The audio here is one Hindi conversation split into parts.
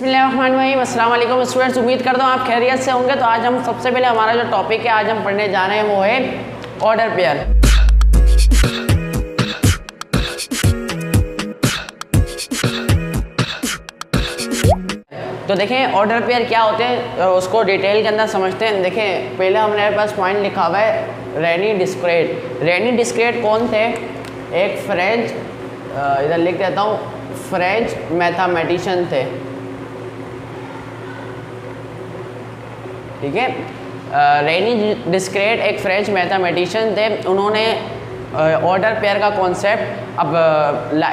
अस्सलाम वालेकुम स्टूडेंट्स, उम्मीद करता हूँ आप खैरियत से होंगे। तो आज हम सबसे पहले हमारा जो टॉपिक है आज हम पढ़ने जा रहे हैं वो है ऑर्डर पेयर। तो देखें ऑर्डर पेयर क्या होते हैं उसको डिटेल के अंदर समझते हैं। देखें पहले हमारे पास पॉइंट लिखा हुआ है रेनी डिस्क्रेट। रेनी डिस्क्रेट कौन थे? एक फ्रेंच, इधर लिख देता हूँ, फ्रेंच मैथमेटिशियन थे, ठीक है। रेनी डिस्क्रेट एक फ्रेंच मैथमेटिशियन थे। उन्होंने ऑर्डर पेयर का कॉन्सेप्ट अब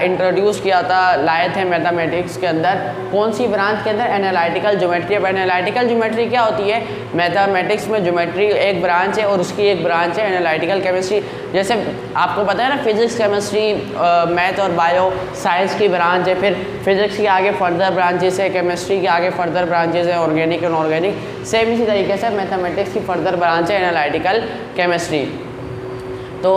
इंट्रोड्यूस किया था, लाए थे मैथमेटिक्स के अंदर। कौन सी ब्रांच के अंदर? Analytical geometry. अब एनालिटिकल ज्योमेट्री क्या होती है? मैथमेटिक्स में ज्योमेट्री एक ब्रांच है और उसकी एक ब्रांच है एनालिटिकल केमिस्ट्री। जैसे आपको पता है ना, फिजिक्स, केमिस्ट्री, मैथ और बायो साइंस की ब्रांच है। फिर फिजिक्स के आगे फर्दर ब्रांचेस है, केमिस्ट्री के आगे फर्दर ब्रांचेस है, ऑर्गेनिक और ऑर्गेनिक। सेम इसी तरीके से मैथमेटिक्स की फर्दर ब्रांच है एनालिटिकल केमिस्ट्री। तो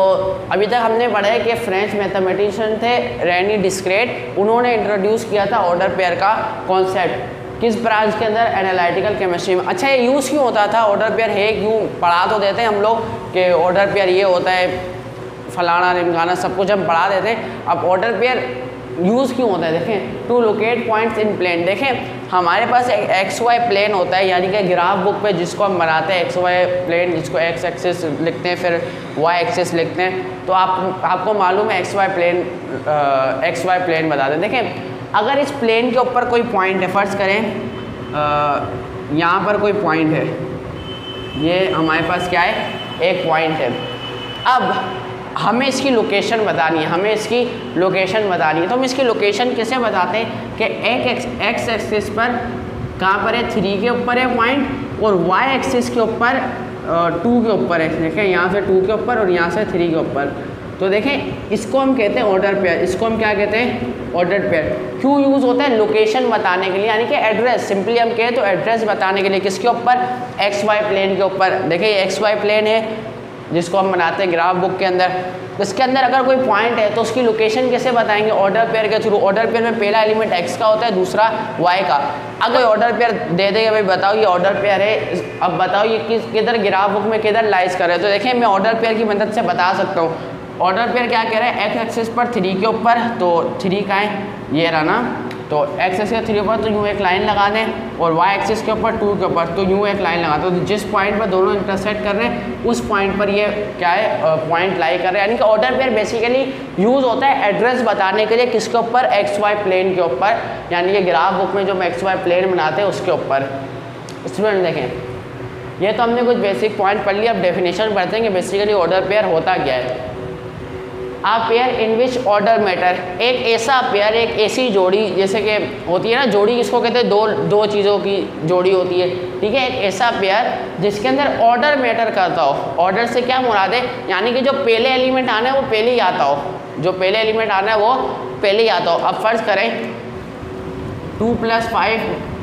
अभी तक हमने पढ़ा है कि फ्रेंच मैथमेटिशियन थे रेनी डिस्क्रेट। उन्होंने इंट्रोड्यूस किया था ऑर्डर पेयर का कॉन्सेप्ट। किस ब्रांच के अंदर? एनालिटिकल केमिस्ट्री में। अच्छा, ये यूज़ क्यों होता था ऑर्डर पेयर? है क्यों? पढ़ा तो देते हैं हम लोग कि ऑर्डर पेयर ये होता है, फलाना ढिमकाना सब कुछ हम पढ़ा देते हैं। अब ऑर्डर पेयर यूज़ क्यों होता है? देखें, to locate points in plane. देखें हमारे पास एक एक्स वाई प्लेन होता है, यानी कि ग्राफ बुक पे जिसको हम बनाते हैं एक्स वाई प्लेन, जिसको एक्स एक्सिस लिखते हैं फिर वाई एक्सिस लिखते हैं। तो आपको मालूम है एक्स वाई प्लेन बता दें। देखें अगर इस प्लेन के ऊपर कोई पॉइंट है, फ़र्ज़ करें यहाँ पर कोई पॉइंट है, ये हमारे पास क्या है? एक पॉइंट है। अब हमें इसकी लोकेशन बतानी है, तो हम इसकी लोकेशन कैसे बताते हैं कि एक्स एक्सिस पर कहाँ पर है? 3 के ऊपर है पॉइंट, और वाई एक्सिस के ऊपर 2 के ऊपर है। देखें यहाँ से 2 के ऊपर और यहाँ से 3 के ऊपर। तो देखें इसको हम कहते हैं ऑर्डर पेयर। इसको हम क्या कहते हैं? Order pair. क्यों यूज़ होता है? लोकेशन बताने के लिए, यानी कि एड्रेस। सिंपली हम कहें तो एड्रेस बताने के लिए। किसके ऊपर? एक्स वाई प्लेन के ऊपर। देखिए ये एक्स वाई प्लेन है जिसको हम बनाते हैं ग्राफ बुक के अंदर। इसके अंदर अगर कोई पॉइंट है तो उसकी लोकेशन कैसे बताएंगे? ऑर्डर पेयर के थ्रू। ऑर्डर पेयर में पहला एलिमेंट एक्स का होता है, दूसरा वाई का। अगर ऑर्डर पेयर दे देगा, भाई बताओ ये ऑर्डर पेयर है, अब बताओ ये किधर ग्राफ बुक में किधर लाइज कर रहे हैं। तो देखें मैं ऑर्डर पेयर की मदद से बता सकता हूँ। ऑर्डर पेयर क्या कह रहा है? एक्स एक्सिस पर 3 के ऊपर, तो 3 का है, ये रहा ना। तो एक्स एक्सिस के 3 ऊपर तो यूँ एक लाइन लगा दें, और वाई एक्सिस के ऊपर 2 के ऊपर तो यूँ एक लाइन लगा दो। तो जिस पॉइंट पर दोनों इंटरसेक्ट कर रहे हैं उस पॉइंट पर ये क्या है? पॉइंट लाई कर रहे हैं। यानी कि ऑर्डर पेयर बेसिकली यूज़ होता है एड्रेस बताने के लिए। किसके ऊपर? एक्स वाई प्लेन के ऊपर, यानी कि ग्राफ बुक में जो हम एक्स वाई प्लेन बनाते हैं उसके ऊपर। स्टूडेंट देखें ये तो हमने कुछ बेसिक पॉइंट पढ़ लिया। अब डेफिनेशन पढ़ते हैं कि बेसिकली ऑर्डर पेयर होता क्या है। A pair in which order matter, एक ऐसा पेयर, एक ऐसी जोड़ी, जैसे कि होती है ना जोड़ी, इसको कहते हैं दो चीज़ों की जोड़ी होती है, ठीक है। एक ऐसा पेयर जिसके अंदर ऑर्डर मैटर करता हो। ऑर्डर से क्या मुराद है? यानी कि जो पहले एलिमेंट आना है वो पहले ही आता हो, जो पहले एलिमेंट आना है वो पहले ही आता हो। अब फ़र्ज़ करें 2 + 5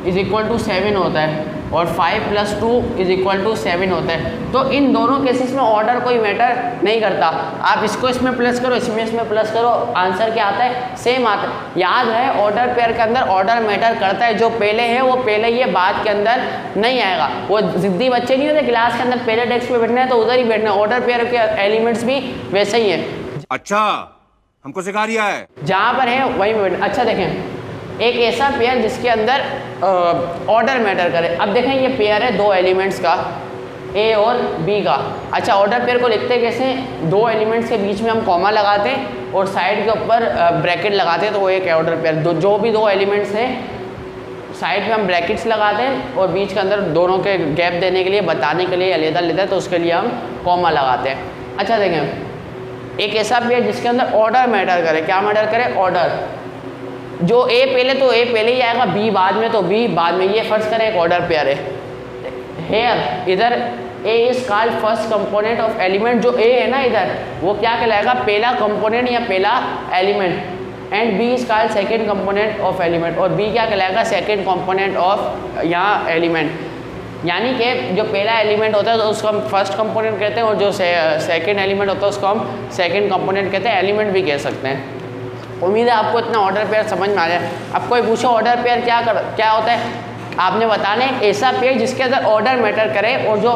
= 7 होता है, और 5 + 2 = 7 होता है। तो इन दोनों केसेस में ऑर्डर कोई मैटर नहीं करता। आप इसको इसमें प्लस करो, इसमें प्लस करो, आंसर क्या आता है? सेम आता है। याद है ऑर्डर पेयर के अंदर ऑर्डर मैटर करता है। जो पहले है वो पहले ही है, बाद के अंदर नहीं आएगा। वो जिद्दी बच्चे नहीं होते क्लास के अंदर, पहले डेस्क पे बैठना है तो उधर ही बैठना है। ऑर्डर पेयर के एलिमेंट्स भी वैसे ही है। अच्छा, हमको सिखा रिया है, जहाँ पर है वहीं पे बैठना। अच्छा देखें एक ऐसा पेयर जिसके अंदर ऑर्डर मैटर करे। अब देखें ये पेयर है 2 एलिमेंट्स का, ए और बी का। अच्छा ऑर्डर पेयर को लिखते हैं कैसे? 2 एलिमेंट्स के बीच में हम कॉमा लगाते हैं और साइड के ऊपर ब्रैकेट लगाते हैं, तो वो एक ऑर्डर पेयर। जो भी 2 एलिमेंट्स हैं साइड में हम ब्रैकेट्स लगाते हैं और बीच के अंदर दोनों के गैप देने के लिए, बताने के लिए अलग लेता है, तो उसके लिए हम कॉमा लगाते हैं। अच्छा देखें एक ऐसा पेयर जिसके अंदर ऑर्डर मैटर करे। क्या मैटर करे? ऑर्डर। जो ए पहले तो ए पहले ही आएगा, बी बाद में तो बी बाद में। ये फ़र्ज़ करें एक ऑर्डर पेयर है। हेयर इधर A is called first component of element. जो ए है ना इधर वो क्या कहलाएगा? पहला कंपोनेंट या पहला element. And B is called second component of element, और बी क्या कहलाएगा? सेकेंड कंपोनेंट ऑफ यहाँ एलिमेंट। यानी कि जो पहला एलिमेंट होता है तो उसको हम फर्स्ट कंपोनेंट कहते हैं, और जो सेकेंड एलिमेंट होता है उसको हम सेकेंड कंपोनेंट कहते हैं, एलिमेंट भी कह सकते हैं। उम्मीद है आपको इतना ऑर्डर पेयर समझ में आ जाए। अब कोई पूछे ऑर्डर पेयर क्या होता है, आपने बताना है ऐसा पेयर जिसके अंदर ऑर्डर मैटर करे और जो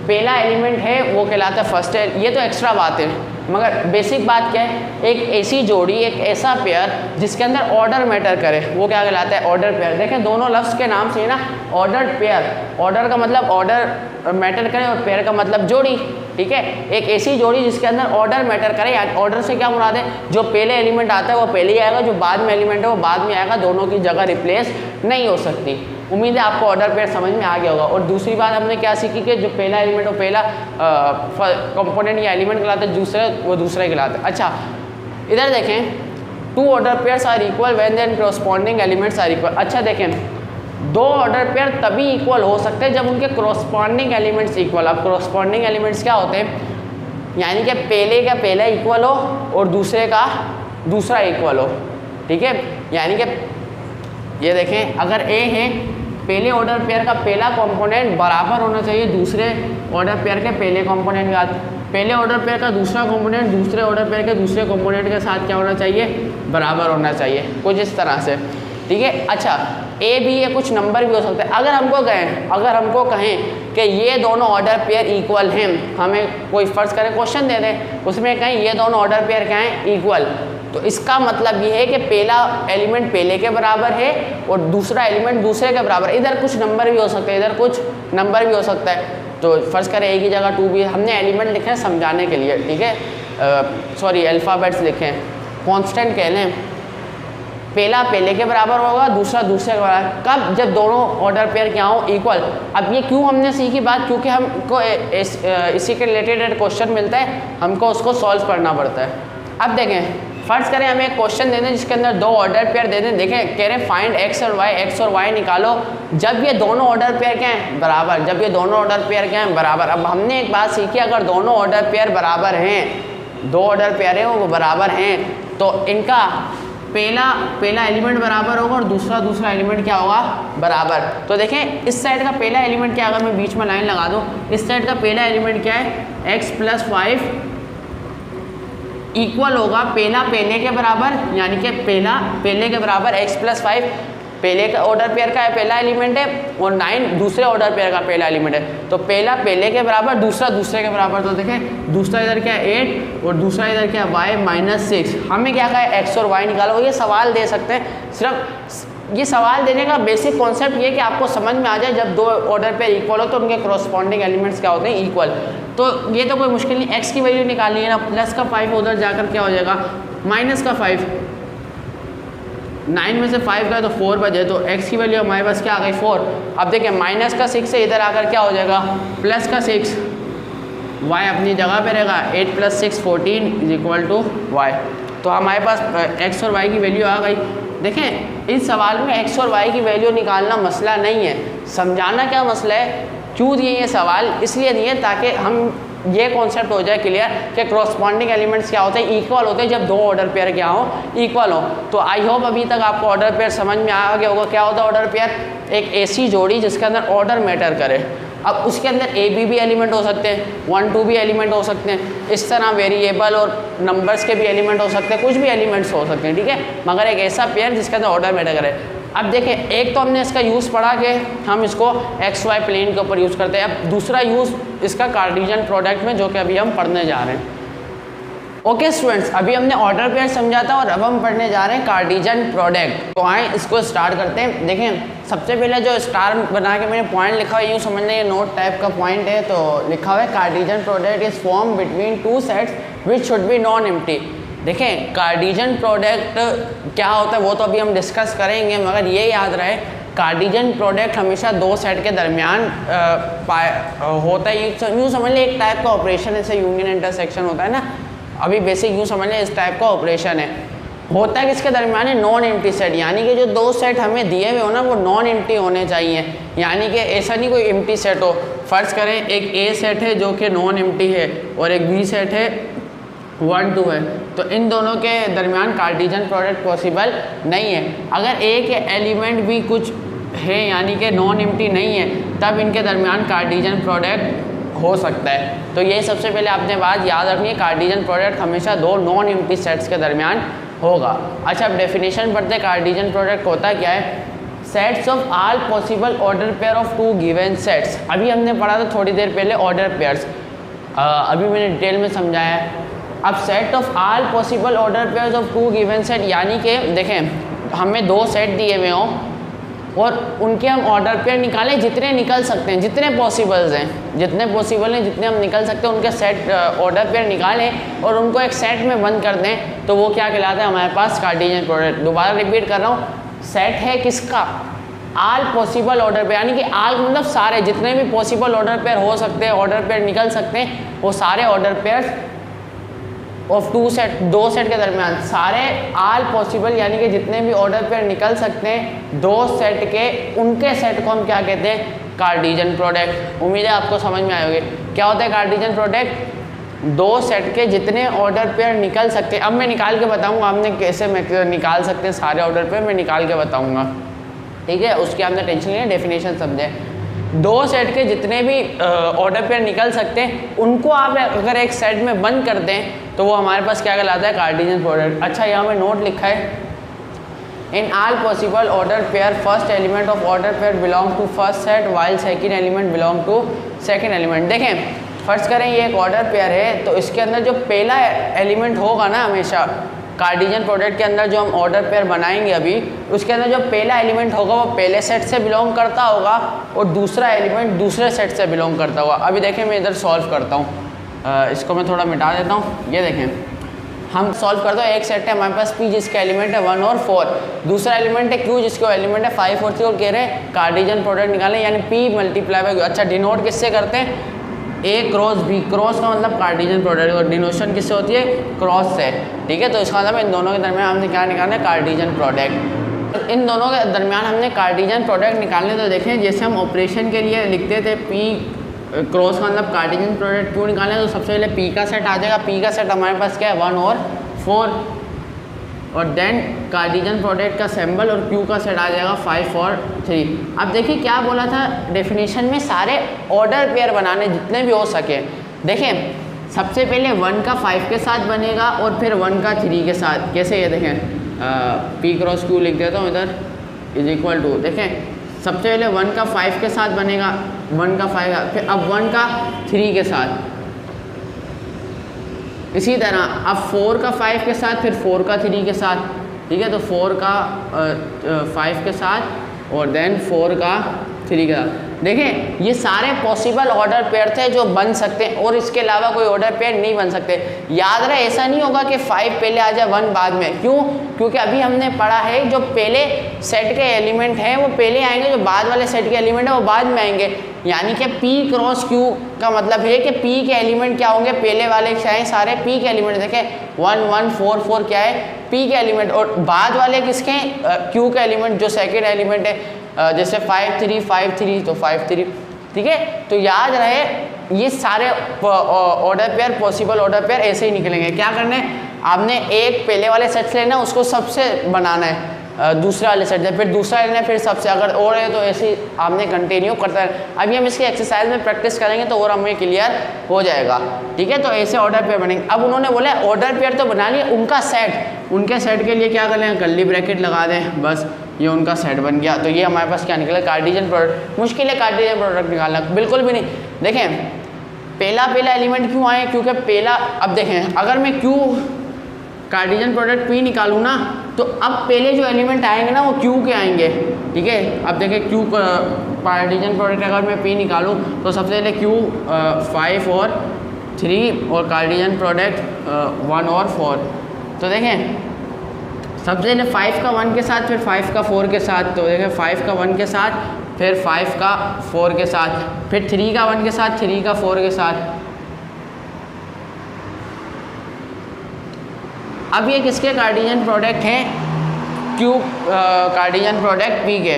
पहला एलिमेंट है वो कहलाता है फर्स्ट है। ये तो एक्स्ट्रा बात है, मगर बेसिक बात क्या है, एक ऐसी जोड़ी, एक ऐसा पेयर जिसके अंदर ऑर्डर मैटर करे वो क्या कहलाता है, ऑर्डर पेयर। देखें दोनों लफ्ज़ के नाम से ही ना, ऑर्डर पेयर, ऑर्डर का मतलब ऑर्डर मैटर करे और पेयर का मतलब जोड़ी, ठीक है। एक ऐसी जोड़ी जिसके अंदर ऑर्डर मैटर करे, यानी ऑर्डर से क्या मुराद है, जो पहले एलिमेंट आता है वो पहले ही आएगा, जो बाद में एलिमेंट है वो बाद में आएगा, दोनों की जगह रिप्लेस नहीं हो सकती। उम्मीद है आपको ऑर्डर पेयर समझ में आ गया होगा। और दूसरी बात हमने क्या सीखी कि जो पहला एलिमेंट वो पहला कंपोनेंट या एलिमेंट कहलाता है, दूसरा वो दूसरा कहलाता है। अच्छा इधर देखें, two order pairs are equal when their corresponding elements are equal. अच्छा देखें, दो ऑर्डर पेयर तभी इक्वल हो सकते हैं जब उनके कॉरस्पॉन्डिंग एलिमेंट्स इक्वल। अब कॉरस्पॉन्डिंग एलिमेंट्स क्या होते हैं, यानी कि पहले का पहला इक्वल हो और दूसरे का दूसरा इक्वल हो, ठीक है। यानी कि ये देखें, अगर ए है, पहले ऑर्डर पेयर का पहला कंपोनेंट बराबर होना चाहिए दूसरे ऑर्डर पेयर के पहले कंपोनेंट के साथ, पहले ऑर्डर पेयर का दूसरा कंपोनेंट दूसरे ऑर्डर पेयर के दूसरे कंपोनेंट के साथ क्या होना चाहिए, बराबर होना चाहिए, कुछ इस तरह से, ठीक है। अच्छा ए बी ये कुछ नंबर भी हो सकते हैं। अगर हमको कहें कि ये दोनों ऑर्डर पेयर इक्वल हैं, हमें कोई फर्ज करें क्वेश्चन दे दें, उसमें कहें ये दोनों ऑर्डर पेयर क्या हैं, इक्वल, तो इसका मतलब ये है कि पहला एलिमेंट पहले के बराबर है और दूसरा एलिमेंट दूसरे के बराबर है। इधर कुछ नंबर भी हो सकते हैं, इधर कुछ नंबर भी हो सकता है। तो फर्ज करें एक ही जगह 2 भी, हमने एलिमेंट लिखे हैं समझाने के लिए, ठीक है, सॉरी अल्फ़ाबेट्स लिखे हैं, कॉन्स्टेंट कह लें, पहला पहले के बराबर होगा, दूसरा दूसरे के बराबर, कब, जब दोनों ऑर्डर पेयर क्या हो, इक्वल। अब ये क्यों हमने सीखी बात, क्योंकि हमको इसी के रिलेटेड क्वेश्चन मिलता है, हमको उसको सॉल्व करना पड़ता है। अब देखें, फर्ज करें हमें एक क्वेश्चन दे दें जिसके अंदर दो ऑर्डर पेयर दे दें, देखें कह रहे फाइंड एक्स और वाई निकालो जब ये दोनों ऑर्डर पेयर क्या हैं, बराबर, जब ये दोनों ऑर्डर पेयर क्या हैं, बराबर। अब हमने एक बात सीखी, अगर दोनों ऑर्डर पेयर बराबर हैं, दो ऑर्डर पेयर हैं वो बराबर हैं, तो इनका पहला एलिमेंट बराबर होगा और दूसरा एलिमेंट क्या होगा, बराबर। तो देखें इस साइड का पहला एलिमेंट क्या, अगर मैं बीच में लाइन लगा दूँ, इस साइड का पहला एलिमेंट क्या है, x + 5 इक्वल होगा पहला पहले के बराबर, यानी कि पहला पहले के बराबर x + 5 पहले का ऑर्डर पेयर का है पहला एलिमेंट है और 9 दूसरे ऑर्डर पेयर का पहला एलिमेंट है। तो पहला पहले के बराबर, दूसरा दूसरे के बराबर। तो देखें दूसरा इधर क्या है 8 और दूसरा इधर क्या है y - 6। हमें क्या कहा है, x और y निकालो। ये सवाल दे सकते हैं, सिर्फ ये सवाल देने का बेसिक कॉन्सेप्ट ये कि आपको समझ में आ जाए जब दो ऑर्डर पेयर इक्वल हो तो उनके कॉरस्पॉन्डिंग एलिमेंट्स क्या होते हैं, इक्वल। तो ये तो कोई मुश्किल नहीं, x की वैल्यू निकालनी है ना, प्लस का 5 उधर जाकर क्या हो जाएगा, माइनस का 5, 9 में से 5 का तो 4 बजे, तो x की वैल्यू हमारे पास क्या आ गई, 4। अब देखिए माइनस का 6 से इधर आकर क्या हो जाएगा, प्लस का 6, y अपनी जगह पे रहेगा, 8 + 6 14 = y। तो हमारे पास x और y की वैल्यू आ गई। देखें इस सवाल में x और y की वैल्यू निकालना मसला नहीं है, समझाना क्या मसला है। क्यों दिए ये सवाल, इसलिए दिए ताकि हम ये कॉन्सेप्ट हो जाए क्लियर कि कॉरस्पॉन्डिंग एलिमेंट्स क्या होते हैं, इक्वल होते हैं जब दो ऑर्डर पेयर क्या हो, इक्वल हो। तो आई होप अभी तक आपको ऑर्डर पेयर समझ में आ गया होगा। क्या होता है ऑर्डर पेयर, एक ऐसी जोड़ी जिसके अंदर ऑर्डर मैटर करे। अब उसके अंदर ए बी भी एलिमेंट हो सकते हैं, 1 2 भी एलिमेंट हो सकते हैं, इस तरह वेरिएबल और नंबर्स के भी एलिमेंट हो सकते हैं, कुछ भी एलिमेंट्स हो सकते हैं, ठीक है, मगर एक ऐसा पेयर जिसके अंदर ऑर्डर मैटर करे। अब देखें एक तो हमने इसका यूज़ पढ़ा कि हम इसको एक्स वाई प्लेन के ऊपर यूज़ करते हैं। अब दूसरा यूज़ इसका कार्टेशियन प्रोडक्ट में, जो कि अभी हम पढ़ने जा रहे हैं। ओके स्टूडेंट्स, अभी हमने ऑर्डर पेयर समझा था और अब हम पढ़ने जा रहे हैं कार्टेशियन प्रोडक्ट। तो आए इसको स्टार्ट करते हैं। देखें सबसे पहले जो स्टार बना के मैंने पॉइंट लिखा है, यूँ समझना ये नोट टाइप का पॉइंट है। तो लिखा हुआ है Cartesian product is form between two sets which should be non empty. देखें कार्टेशियन प्रोडक्ट क्या होता है वो तो अभी हम डिस्कस करेंगे, मगर ये याद रहे कार्टेशियन प्रोडक्ट हमेशा दो सेट के दरमियान होता है। यूँ समझ लें एक टाइप का ऑपरेशन, जैसे यूनियन इंटरसेक्शन होता है ना, अभी बेसिक यूँ समझ लें इस टाइप का ऑपरेशन है। होता है किसके दरमियान है, नॉन एम्प्टी सेट, यानी कि जो दो सेट हमें दिए हुए हो ना वो नॉन एम्प्टी होने चाहिए। यानी कि ऐसा नहीं कोई एम्प्टी सेट हो। फ़र्ज़ करें एक ए सेट है जो कि नॉन एम्प्टी है और एक बी सेट है 1 2 है, तो इन दोनों के दरमियान कार्टेशियन प्रोडक्ट पॉसिबल नहीं है। अगर ए के एलिमेंट भी कुछ है यानी कि नॉन एम्प्टी नहीं है, तब इनके दरमियान कार्टेशियन प्रोडक्ट हो सकता है। तो ये सबसे पहले आपने बात याद रखनी है, कार्टेशियन प्रोडक्ट हमेशा दो नॉन एम्प्टी सेट्स के दरमियान होगा। अच्छा, अब डेफिनेशन पढ़ते कार्टेशियन प्रोडक्ट होता क्या है। Sets of all possible order pair of two given sets. अभी हमने पढ़ा था थोड़ी देर पहले ऑर्डर पेयर्स, अभी मैंने डिटेल में समझाया है। अब set of all possible order pairs of two given set, यानी कि देखें हमें दो सेट दिए हुए हों और उनके हम ऑर्डर पेयर निकालें जितने निकल सकते हैं, जितने पॉसिबल्स हैं, जितने पॉसिबल हैं, जितने हम निकल सकते हैं, उनके सेट ऑर्डर पेयर निकालें और उनको एक सेट में बंद कर दें, तो वो क्या कहलाता है हमारे पास कार्टेशियन प्रोडक्ट। दोबारा रिपीट कर रहा हूँ, सेट है किसका, ऑल पॉसिबल ऑर्डर पेयर, यानी कि ऑल मतलब सारे जितने भी पॉसिबल ऑर्डर पेयर हो सकते हैं, ऑर्डर पेयर निकल सकते हैं, वो सारे order pair of two set, दो सेट के दरमियान सारे ऑल पॉसिबल यानी कि जितने भी ऑर्डर पेयर निकल सकते हैं दो सेट के, उनके सेट को हम क्या कहते हैं, कार्टेशियन प्रोडक्ट। उम्मीद है आपको समझ में आए होंगे क्या होता है कार्टेशियन प्रोडक्ट। दो सेट के जितने ऑर्डर पेयर निकल सकते हैं, अब मैं निकाल के बताऊंगा आपने कैसे निकाल सकते हैं सारे ऑर्डर पेयर, मैं निकाल के बताऊंगा, ठीक है, उसकी आपने टेंशन नहीं है, डेफिनेशन समझे। दो सेट के जितने भी ऑर्डर पेयर निकल सकते हैं उनको आप अगर एक सेट में बंद कर दें तो वो हमारे पास क्या कहलाता है, कार्टेशियन प्रोडक्ट। अच्छा, यहाँ में नोट लिखा है, in all possible order pair first element of order pair belong to first set while second element belong to second element. देखें फर्स्ट करें ये एक ऑर्डर पेयर है, तो इसके अंदर जो पहला एलिमेंट होगा ना, हमेशा कार्टेशियन प्रोडक्ट के अंदर जो हम ऑर्डर पेयर बनाएंगे अभी, उसके अंदर जो पहला एलिमेंट होगा वो पहले सेट से बिलोंग करता होगा और दूसरा एलिमेंट दूसरे सेट से बिलोंग करता होगा। अभी देखें मैं इधर सॉल्व करता हूँ, इसको मैं थोड़ा मिटा देता हूँ। ये देखें हम सॉल्व करते हैं, एक सेट है हमारे पास P जिसका एलिमेंट है 1 और 4, दूसरा एलिमेंट है Q जिसका एलिमेंट है 5 और 3, और कह रहे हैं कार्टेशियन प्रोडक्ट निकालें, यानी P मल्टीप्लाई बाई। अच्छा, डिनोट किससे करते हैं, A क्रॉस B, क्रॉस का मतलब कार्टेशियन प्रोडक्ट और डिनोशन किससे होती है, क्रॉस से, ठीक है। तो इसका मतलब इन दोनों के दरमियान हमने क्या निकालना है, कार्टेशियन प्रोडक्ट। इन दोनों के दरमियान हमने कार्टेशियन प्रोडक्ट निकालने, तो देखें जैसे हम ऑपरेशन के लिए लिखते थे P क्रॉस का मतलब कार्टेशियन प्रोडक्ट क्यों निकालें, तो सबसे पहले P का सेट आ जाएगा। P का सेट हमारे पास क्या है, 1 और 4, और देन कार्टेशियन प्रोडक्ट का सिंबल और Q का सेट आ जाएगा 5 और 3। अब देखिए क्या बोला था डेफिनेशन में, सारे ऑर्डर पेयर बनाने जितने भी हो सके। देखें सबसे पहले 1 का 5 के साथ बनेगा और फिर 1 का 3 के साथ। कैसे, ये देखें P क्रॉस Q लिख देता हूँ इधर, इज इक्वल टू, देखें सबसे पहले 1 का 5 के साथ बनेगा, 1 का 5 का, फिर अब 1 का 3 के साथ, इसी तरह अब 4 का 5 के साथ, फिर 4 का 3 के साथ, ठीक है। तो 4 का 5 के साथ और देन 4 का 3 के साथ। देखें ये सारे पॉसिबल ऑर्डर पेयर थे जो बन सकते हैं और इसके अलावा कोई ऑर्डर पेयर नहीं बन सकते। याद रहे ऐसा नहीं होगा कि 5 पहले आ जाए 1 बाद में, क्यों, क्योंकि अभी हमने पढ़ा है जो पहले सेट के एलिमेंट हैं वो पहले आएंगे, जो बाद वाले सेट के एलिमेंट है वो बाद में आएंगे। यानी कि P क्रॉस Q का मतलब है कि P के एलिमेंट क्या होंगे, पहले वाले क्या हैं, सारे P के एलिमेंट। देखें 1 1 4 4 क्या है, P के एलिमेंट, और बाद वाले किसके हैं, Q के एलिमेंट जो सेकेंड एलिमेंट है, जैसे 5 3 5 3 तो 5 3, ठीक है। तो याद रहे ये सारे order pair possible order pair ऐसे ही निकलेंगे। क्या करना है, आपने एक पहले वाले सेट से लेना, उसको सबसे बनाना है दूसरे वाले सेट से, फिर दूसरा लेना है, फिर सबसे, अगर और है तो ऐसे ही आपने कंटिन्यू करता है। अभी हम इसकी एक्सरसाइज में प्रैक्टिस करेंगे तो और हमें क्लियर हो जाएगा, ठीक है। तो ऐसे ऑर्डर पेयर बनेंगे। अब उन्होंने बोला ऑर्डर पेयर तो बना लिया, उनका सेट, उनके सेट के लिए क्या कर लें, कर्ली ब्रैकेट लगा दें, बस ये उनका सेट बन गया। तो ये हमारे पास क्या निकला, कार्टेशियन प्रोडक्ट। मुश्किल है कार्टेशियन प्रोडक्ट निकालना, बिल्कुल भी नहीं। देखें पहला एलिमेंट क्यों आए, क्योंकि पहला, अब देखें अगर मैं Q कार्टेशियन प्रोडक्ट P निकालूँ ना, तो अब पहले जो एलिमेंट आएंगे ना वो Q के आएंगे, ठीक है। अब देखें Q कार्टेशियन प्रोडक्ट अगर मैं P निकालूँ तो सबसे पहले Q 5 और 3 और कार्टेशियन प्रोडक्ट 1 और 4। तो देखें सबसे पहले 5 का 1 के साथ, फिर 5 का 4 के साथ। तो देखें 5 का 1 के साथ, फिर 5 का 4 के साथ, फिर 3 का 1 के साथ, 3 का 4 के साथ। अब ये किसके कार्टेशियन प्रोडक्ट हैं, Q कार्टेशियन प्रोडक्ट P के।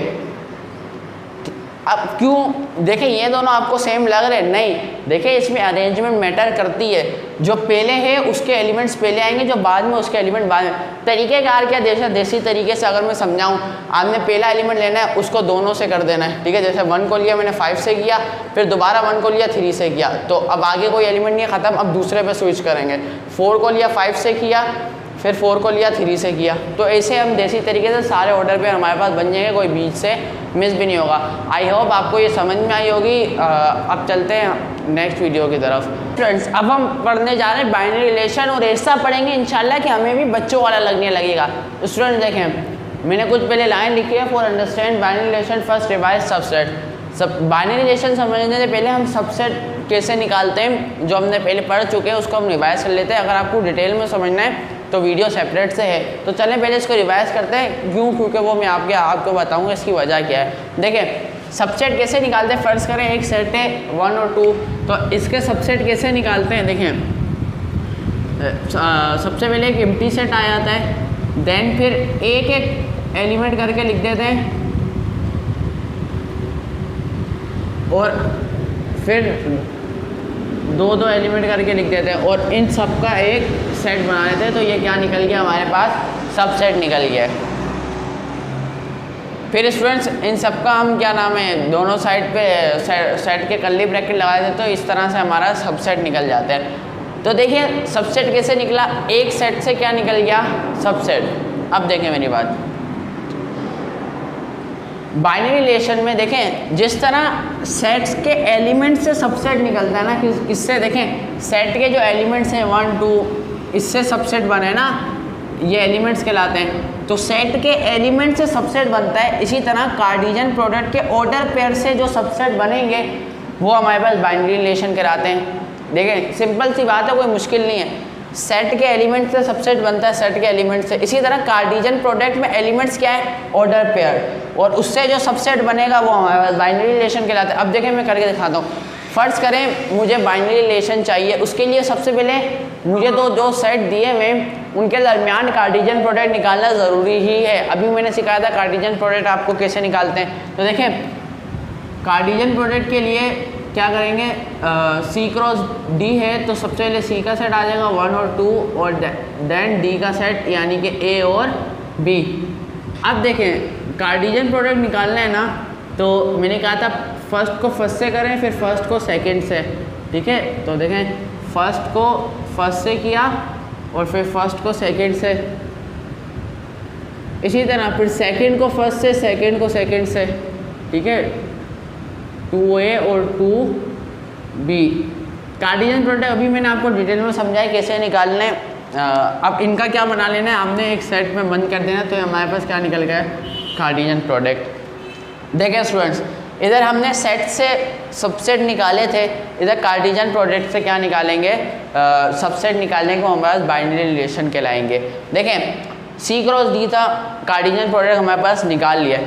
अब क्यों, देखें ये दोनों आपको सेम लग रहे हैं, नहीं, देखें इसमें अरेंजमेंट मैटर करती है। जो पहले है उसके एलिमेंट्स पहले आएंगे, जो बाद में उसके एलिमेंट बाद में। तरीक़ेकार क्या, जैसे देसी तरीके से अगर मैं समझाऊं, आपने पहला एलिमेंट लेना है उसको दोनों से कर देना है, ठीक है। जैसे 1 को लिया मैंने 5 से किया, फिर दोबारा 1 को लिया 3 से किया, तो अब आगे कोई एलिमेंट नहीं है, ख़त्म, अब दूसरे पे स्विच करेंगे। 4 को लिया 5 से किया, फिर 4 को लिया 3 से किया। तो ऐसे हम देसी तरीके से सारे ऑर्डर पेयर हमारे पास बन जाएंगे, कोई बीच से मिस भी नहीं होगा। आई होप आपको ये समझ में आई होगी। अब चलते हैं नेक्स्ट वीडियो की तरफ। फ्रेंड्स अब हम पढ़ने जा रहे हैं बाइनरी रिलेशन, और ऐसा पढ़ेंगे इंशाल्लाह कि हमें भी बच्चों वाला लगने लगेगा। स्टूडेंट देखें, मैंने कुछ पहले लाइन लिखी है, for understand binary relation first revise subset. Binary relation समझने से पहले हम सबसेट कैसे निकालते हैं, जो हमने पहले पढ़ चुके हैं उसको हम रिवाइज कर लेते हैं। अगर आपको डिटेल में समझना है तो वीडियो सेपरेट से है, तो चलें पहले इसको रिवाइज करते हैं। क्यों? क्योंकि वो मैं आपको बताऊंगा इसकी वजह क्या है। देखिए सबसेट कैसे निकालते हैं, फ़र्ज़ करें एक सेट है 1 और 2, तो इसके सबसेट कैसे निकालते हैं। देखें सबसे पहले एक एम्प्टी सेट आ जाता है, देन फिर एक एक एलिमेंट करके लिख देते हैं, और फिर 2 एलिमेंट करके लिख देते हैं, और इन सब का एक सेट बना देते हैं। तो ये क्या निकल गया हमारे पास, सबसेट निकल गया। फिर स्टूडेंट्स इन सब का हम क्या नाम है, दोनों साइड पे सेट के कर्ली ब्रैकेट लगा देते, तो इस तरह से हमारा सबसेट निकल जाता है। तो देखिए सबसेट कैसे निकला, एक सेट से क्या निकल गया, सबसेट। अब देखें मेरी बात, बाइनरी रिलेशन में देखें जिस तरह सेट्स के एलिमेंट से सबसेट निकलता है ना, किससे, देखें सेट के जो एलिमेंट्स हैं 1 2, इससे सबसेट बने ना, ये एलिमेंट्स कहलाते हैं। तो सेट के एलिमेंट से सबसेट बनता है। इसी तरह कार्टेशियन प्रोडक्ट के ऑर्डर पेयर से जो सबसेट बनेंगे वो हमारे पास बाइनरी रिलेशन कहलाते हैं। देखें सिंपल सी बात है, कोई मुश्किल नहीं है। सेट के एलिमेंट से सबसेट बनता है, सेट के एलिमेंट से। इसी तरह कार्टेशियन प्रोडक्ट में एलिमेंट्स क्या है, ऑर्डर पेयर, और उससे जो सबसेट बनेगा वो हमारे पास बाइनरी रिलेशन कहलाता है। अब देखें मैं करके दिखाता हूँ। फ़र्ज़ करें मुझे बाइनरी रिलेशन चाहिए, उसके लिए सबसे पहले मुझे जो सेट दिए हुए उनके दरमियान कार्टेशियन प्रोडक्ट निकालना ज़रूरी ही है। अभी मैंने सिखाया था कार्टेशियन प्रोडक्ट आपको कैसे निकालते हैं। तो देखें कार्टेशियन प्रोडक्ट के लिए क्या करेंगे, C क्रॉस D है, तो सबसे पहले C का सेट आ जाएगा 1 और 2, और देन D का सेट यानी कि A और B। अब देखें कार्टेशियन प्रोडक्ट निकालना है ना, तो मैंने कहा था फर्स्ट को फर्स्ट से करें, फिर फर्स्ट को सेकंड से, ठीक है। तो देखें फर्स्ट को फर्स्ट से किया, और फिर फर्स्ट को सेकंड से, इसी तरह फिर सेकंड को फर्स्ट से, सेकंड को सेकंड से, ठीक है। 2A और 2B कार्टेशियन प्रोडक्ट अभी मैंने आपको डिटेल में समझाया कैसे निकालने। अब इनका क्या बना लेना है, हमने एक सेट में बंद कर देना, तो हमारे पास क्या निकल गया है, कार्टेशियन प्रोडक्ट। देखें स्टूडेंट्स इधर हमने सेट से सबसेट निकाले थे, इधर कार्टेशियन प्रोडक्ट से क्या निकालेंगे, सबसेट निकालने को हमारे पास बाइनरी रिलेशन कहलाएंगे। देखें C क्रॉस D था, कार्टेशियन प्रोडक्ट हमारे पास निकाल लिया।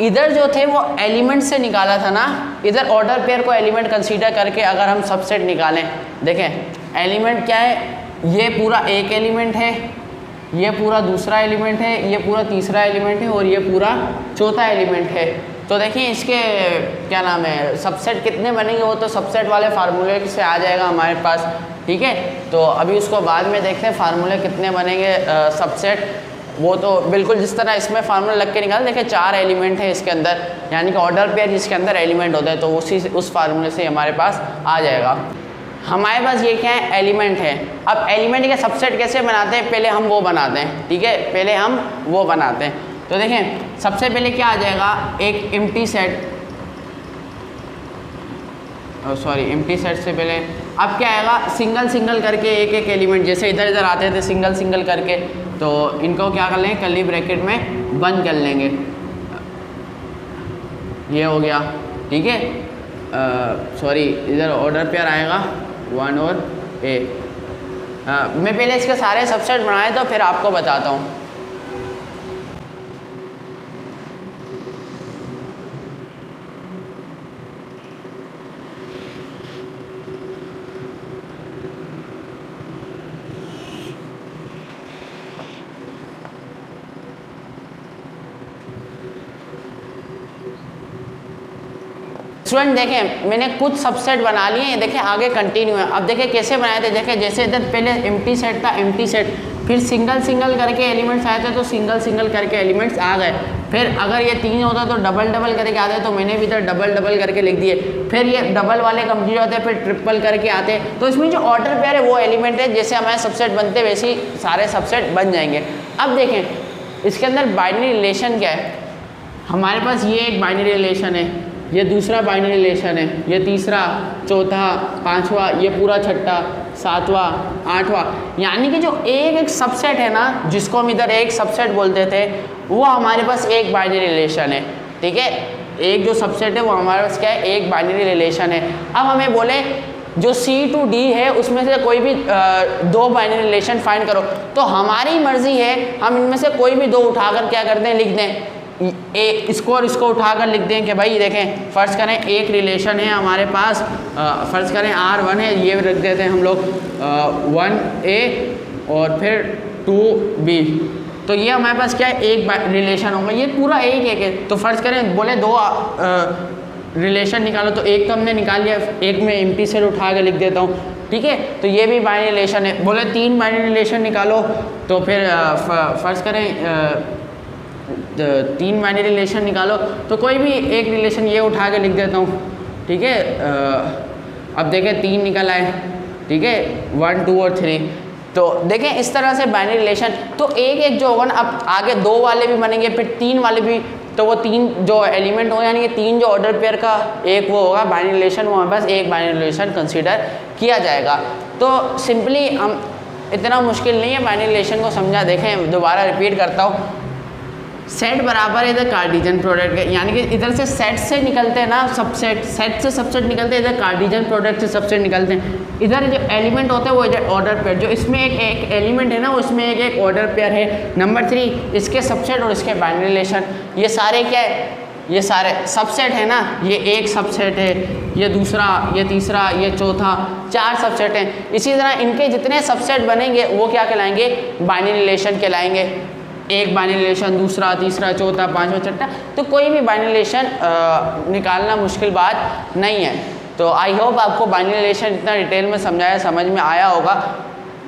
इधर जो थे वो एलिमेंट से निकाला था ना, इधर ऑर्डर पेयर को एलिमेंट कंसीडर करके अगर हम सबसेट निकालें, देखें एलिमेंट क्या है, ये पूरा एक एलिमेंट है, ये पूरा दूसरा एलिमेंट है, ये पूरा तीसरा एलिमेंट है, और ये पूरा चौथा एलिमेंट है। तो देखिए इसके क्या नाम है, सबसेट कितने बनेंगे वो तो सबसेट वाले फार्मूले से आ जाएगा हमारे पास, ठीक है। तो अभी उसको बाद में देखते हैं फार्मूले कितने बनेंगे सबसेट, वो तो बिल्कुल जिस तरह इसमें फार्मूला लग के निकाल। देखिए 4 एलिमेंट है इसके अंदर, यानी कि ऑर्डर पेयर जिसके अंदर एलिमेंट होता है, तो उस फार्मूले से हमारे पास आ जाएगा। हमारे पास ये क्या है, एलिमेंट है। अब एलिमेंट के सबसेट कैसे बनाते हैं, पहले हम वो बनाते हैं, ठीक है, पहले हम वो बनाते हैं। तो देखें सबसे पहले क्या आ जाएगा, एक एम्प्टी सेट, एम्प्टी सेट से पहले अब क्या आएगा, सिंगल सिंगल करके एक एक एलिमेंट, जैसे इधर इधर आते थे सिंगल सिंगल करके, तो इनको क्या कर लेंगे, कर्ली ब्रैकेट में बंद कर लेंगे, ये हो गया, ठीक है। इधर ऑर्डर पेयर आएगा 1 और A। मैं पहले इसके सारे सबसेट बनाए तो फिर आपको बताता हूँ। स्टूडेंट देखें मैंने कुछ सबसेट बना लिए हैं, देखें आगे कंटिन्यू है। अब देखें कैसे बनाए थे, देखें जैसे इधर पहले एम्प्टी सेट था, एम्प्टी सेट, फिर सिंगल सिंगल करके एलिमेंट्स आए थे, तो सिंगल सिंगल करके एलिमेंट्स आ गए। फिर अगर ये 3 होता तो डबल डबल करके आते, तो मैंने भी इधर डबल डबल करके लिख दिए। फिर ये डबल वाले कंप्लीट होते हैं, फिर ट्रिपल करके आते। तो इसमें जो ऑर्डर पेयर है वो एलिमेंट है, जैसे हमारे सबसेट बनते हैं वैसे ही सारे सबसेट बन जाएंगे। अब देखें इसके अंदर बाइनरी रिलेशन क्या है। हमारे पास ये एक बाइनरी रिलेशन है, ये दूसरा बाइनरी रिलेशन है, ये तीसरा, चौथा, पांचवा, ये पूरा छठा, सातवां, आठवां। यानी कि जो एक सबसेट है ना, जिसको हम इधर एक सबसेट बोलते थे, वो हमारे पास एक बाइनरी रिलेशन है। ठीक है, एक जो सबसेट है वो हमारे पास क्या है, एक बाइनरी रिलेशन है। अब हमें बोले जो C to D है उसमें से कोई भी 2 बाइनरी रिलेशन फाइंड करो, तो हमारी मर्जी है, हम इनमें से कोई भी 2 उठाकर क्या करते हैं, लिख दें। इसको और इसको उठाकर लिख दें कि भाई देखें, फ़र्ज़ करें एक रिलेशन है हमारे पास, फ़र्ज़ करें R1 है, ये रख देते हैं हम लोग 1A और फिर 2B। तो ये हमारे पास क्या है, एक रिलेशन होगा, ये पूरा एक है। तो फ़र्ज़ करें बोले 2 रिलेशन निकालो, तो एक तो हमने निकाल लिया, एक में एम्प्टी सेट उठा के लिख देता हूँ। ठीक है, तो ये भी बाइनरी रिलेशन है। बोले 3 बाइनरी रिलेशन निकालो, तो फिर फ़र्ज़ करें 3 बाइनरी रिलेशन निकालो, तो कोई भी एक रिलेशन ये उठा के लिख देता हूँ। ठीक है, अब देखें 3 निकल आए। ठीक है, 1, 2 और 3। तो देखें इस तरह से बाइनरी रिलेशन, तो एक जो होगा ना, अब आगे 2 वाले भी बनेंगे, फिर 3 वाले भी, तो वो 3 जो एलिमेंट हो, यानी कि 3 जो ऑर्डर पेयर का एक वो होगा बाइनरी रिलेशन, वो हमारे पास एक बाइनरी रिलेशन कंसीडर किया जाएगा। तो सिंपली हम, इतना मुश्किल नहीं है बाइनरी रिलेशन को समझा। देखें दोबारा रिपीट करता हूँ, सेट बराबर है इधर कार्टेशियन प्रोडक्ट के, यानी कि इधर से सेट से निकलते हैं ना सबसेट, सेट से सबसेट निकलते हैं, इधर कार्टेशियन प्रोडक्ट से सबसेट निकलते हैं। इधर जो एलिमेंट होते हैं वो इधर ऑर्डर पेयर, जो इसमें एक एलिमेंट है ना, उसमें एक ऑर्डर पेयर है। नंबर 3 इसके सबसेट और इसके बाइनरी रिलेशन, ये सारे क्या है, ये सारे सबसेट है ना, ये एक सबसेट है, ये दूसरा, ये तीसरा, ये चौथा, 4 सबसेट हैं। इसी तरह इनके जितने सबसेट बनेंगे वो क्या कहलाएंगे, बाइनरी रिलेशन कहलाएंगे। एक बाइनरी रिलेशन, दूसरा, तीसरा, चौथा, पांचवा, छठा, तो कोई भी बाइनरी रिलेशन निकालना मुश्किल बात नहीं है। तो आई होप आपको बाइनरी रिलेशन इतना डिटेल में समझाया, समझ में आया होगा।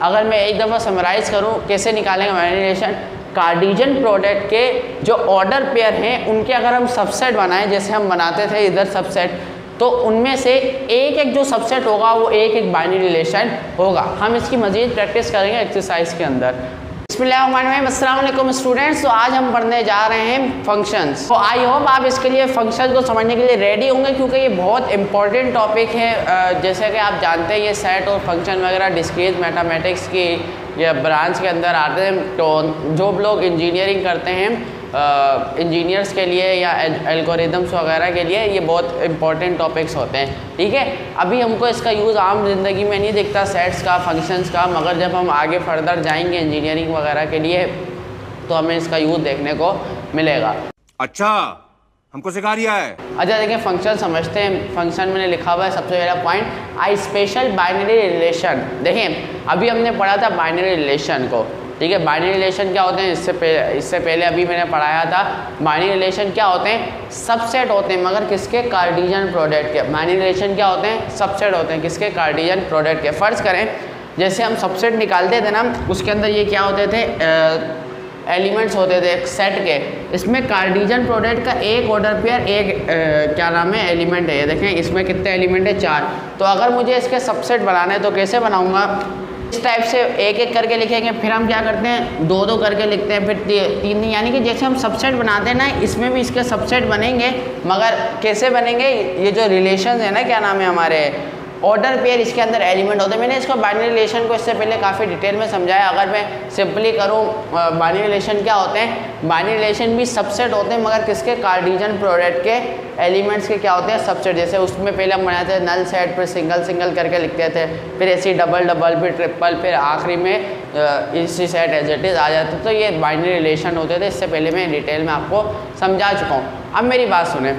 अगर मैं एक दफ़ा समराइज़ करूं कैसे निकालेंगे बाइनरी रिलेशन, कार्टेशियन प्रोडक्ट के जो ऑर्डर पेयर हैं उनके अगर हम सबसेट बनाएं, जैसे हम बनाते थे इधर सबसेट, तो उनमें से एक जो सबसेट होगा वो एक बाइनरी रिलेशन होगा। हम इसकी मज़ीद प्रैक्टिस करेंगे एक्सरसाइज के अंदर। अस्सलामुअलैकुम स्टूडेंट्स, तो आज हम पढ़ने जा रहे हैं फंक्शंस। तो आई होप आप इसके लिए फंक्शंस को समझने के लिए रेडी होंगे, क्योंकि ये बहुत इंपॉर्टेंट टॉपिक है। जैसे कि आप जानते हैं ये सेट और फंक्शन वगैरह डिस्क्रीट मैथमेटिक्स की या ब्रांच के अंदर आते हैं। तो जो लोग इंजीनियरिंग करते हैं, इंजीनियर्स के लिए या एल्गोरिदम्स वगैरह के लिए ये बहुत इंपॉर्टेंट टॉपिक्स होते हैं। ठीक है, अभी हमको इसका यूज़ आम ज़िंदगी में नहीं दिखता सेट्स का, फंक्शंस का, मगर जब हम आगे फर्दर जाएंगे इंजीनियरिंग वगैरह के लिए तो हमें इसका यूज़ देखने को मिलेगा। अच्छा, हमको सिखा रिया है। अच्छा देखिए, फंक्शन समझते हैं। फंक्शन मैंने लिखा हुआ है सबसे पहला पॉइंट, आई स्पेशल बाइनरी रिलेशन। देखिए अभी हमने पढ़ा था बाइनरी रिलेशन को। ठीक है, बाइनरी रिलेशन क्या होते हैं, इससे पहले अभी मैंने पढ़ाया था बाइनरी रिलेशन क्या होते हैं, सबसेट होते हैं, मगर किसके, कार्टेशियन प्रोडक्ट के। बाइनरी रिलेशन क्या होते हैं, सबसेट होते हैं, किसके, कार्टेशियन प्रोडक्ट के। फ़र्ज़ करें जैसे हम सबसेट निकालते थे ना, उसके अंदर ये क्या होते थे, एलिमेंट्स होते थे एक सेट के। इसमें कार्टेशियन प्रोडक्ट का एक ऑर्डर पेयर, एक क्या नाम है, एलिमेंट है। ये देखें इसमें कितने एलिमेंट है, 4। तो अगर मुझे इसके सबसेट बनाना है तो कैसे बनाऊंगा, इस टाइप से एक एक करके लिखेंगे। फिर हम क्या करते हैं, 2 2 करके लिखते हैं, फिर 3 3, यानी कि जैसे हम सबसेट बनाते हैं ना, इसमें भी इसके सबसेट बनेंगे, मगर कैसे बनेंगे, ये जो रिलेशन है ना, क्या नाम है हमारे, ऑर्डर पेयर, इसके अंदर एलिमेंट होते हैं। मैंने इसको बाइनरी रिलेशन को इससे पहले काफ़ी डिटेल में समझाया। अगर मैं सिंपली करूँ, बाइनरी रिलेशन क्या होते हैं, बाइनरी रिलेशन भी सबसेट होते हैं, मगर किसके, कार्टेशियन प्रोडक्ट के एलिमेंट्स के क्या होते हैं, सबसेट। जैसे उसमें पहले हम बनाते थे नल सेट, फिर सिंगल सिंगल करके लिखते थे, फिर ऐसी डबल डबल, फिर ट्रिपल, फिर आखिरी में इसी सेट एज इट इज़ आ जाते। तो ये बाइनरी रिलेशन होते थे, इससे पहले मैं डिटेल में आपको समझा चुका हूँ। अब मेरी बात सुने,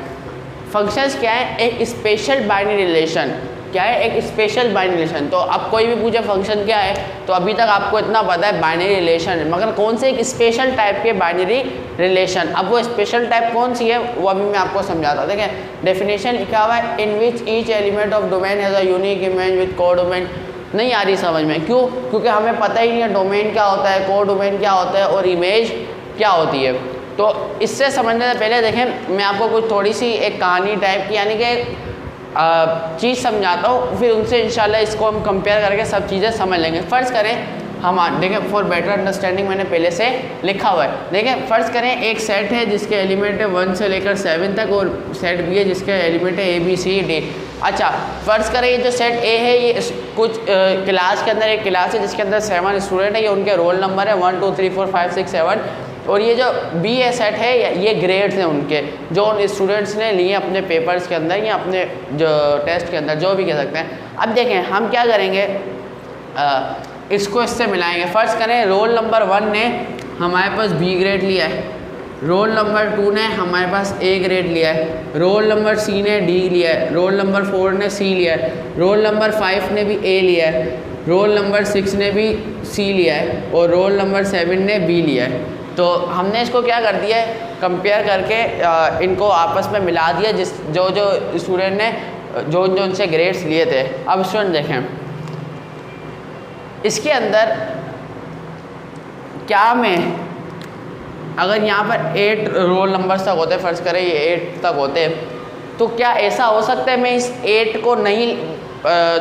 फंक्शंस क्या है, एक स्पेशल बाइनरी रिलेशन क्या है, एक स्पेशल बाइनरी रिलेशन। तो अब कोई भी पूछे फंक्शन क्या है, तो अभी तक आपको इतना पता है बाइनरी रिलेशन, मगर कौन से एक स्पेशल टाइप के बाइनरी रिलेशन। अब वो स्पेशल टाइप कौन सी है वो अभी मैं आपको समझाता हूँ। देखें डेफिनेशन लिखा हुआ है, in which each element of domain has a unique image with codomain. नहीं आ रही समझ में, क्यों, क्योंकि हमें पता ही नहीं है डोमेन क्या होता है, को डोमेन क्या होता है और इमेज क्या होती है। तो इससे समझने से पहले देखें मैं आपको कुछ थोड़ी सी एक कहानी टाइप की यानी कि चीज़ समझाता हूँ, फिर उनसे इंशाल्लाह इसको हम कंपेयर करके सब चीज़ें समझ लेंगे। फ़र्ज़ करें हम देखें फॉर बेटर अंडरस्टैंडिंग मैंने पहले से लिखा हुआ है। देखें फ़र्ज़ करें एक सेट है जिसके एलिमेंट है 1 से लेकर 7 तक और सेट बी है जिसके एलिमेंट है ABCD। अच्छा फ़र्ज़ करें ये जो सेट ए है ये कुछ क्लास के अंदर एक क्लास है जिसके अंदर 7 स्टूडेंट है, ये उनके रोल नंबर है 1 2 3 4 5 6 7। और ये जो बी ए सेट है ये ग्रेड्स हैं उनके जो उन स्टूडेंट्स ने लिए अपने पेपर्स के अंदर या अपने जो टेस्ट के अंदर, जो भी कह सकते हैं। अब देखें हम क्या करेंगे, इसको इससे मिलाएंगे। फ़र्ज़ करें रोल नंबर 1 ने हमारे पास बी ग्रेड लिया है, रोल नंबर 2 ने हमारे पास ए ग्रेड लिया है, रोल नंबर सी ने डी लिया है, रोल नंबर 4 ने सी लिया है, रोल नंबर 5 ने भी ए लिया है, रोल नंबर 6 ने भी सी लिया है और रोल नंबर 7 ने बी लिया है। तो हमने इसको क्या कर दिया है, कंपेयर करके इनको आपस में मिला दिया जो स्टूडेंट ने जो उनसे ग्रेड्स लिए थे। अब स्टूडेंट देखें इसके अंदर क्या में अगर यहाँ पर 8 रोल नंबर्स तक होते, फ़र्ज़ करें ये 8 तक होते, तो क्या ऐसा हो सकता है मैं इस 8 को नहीं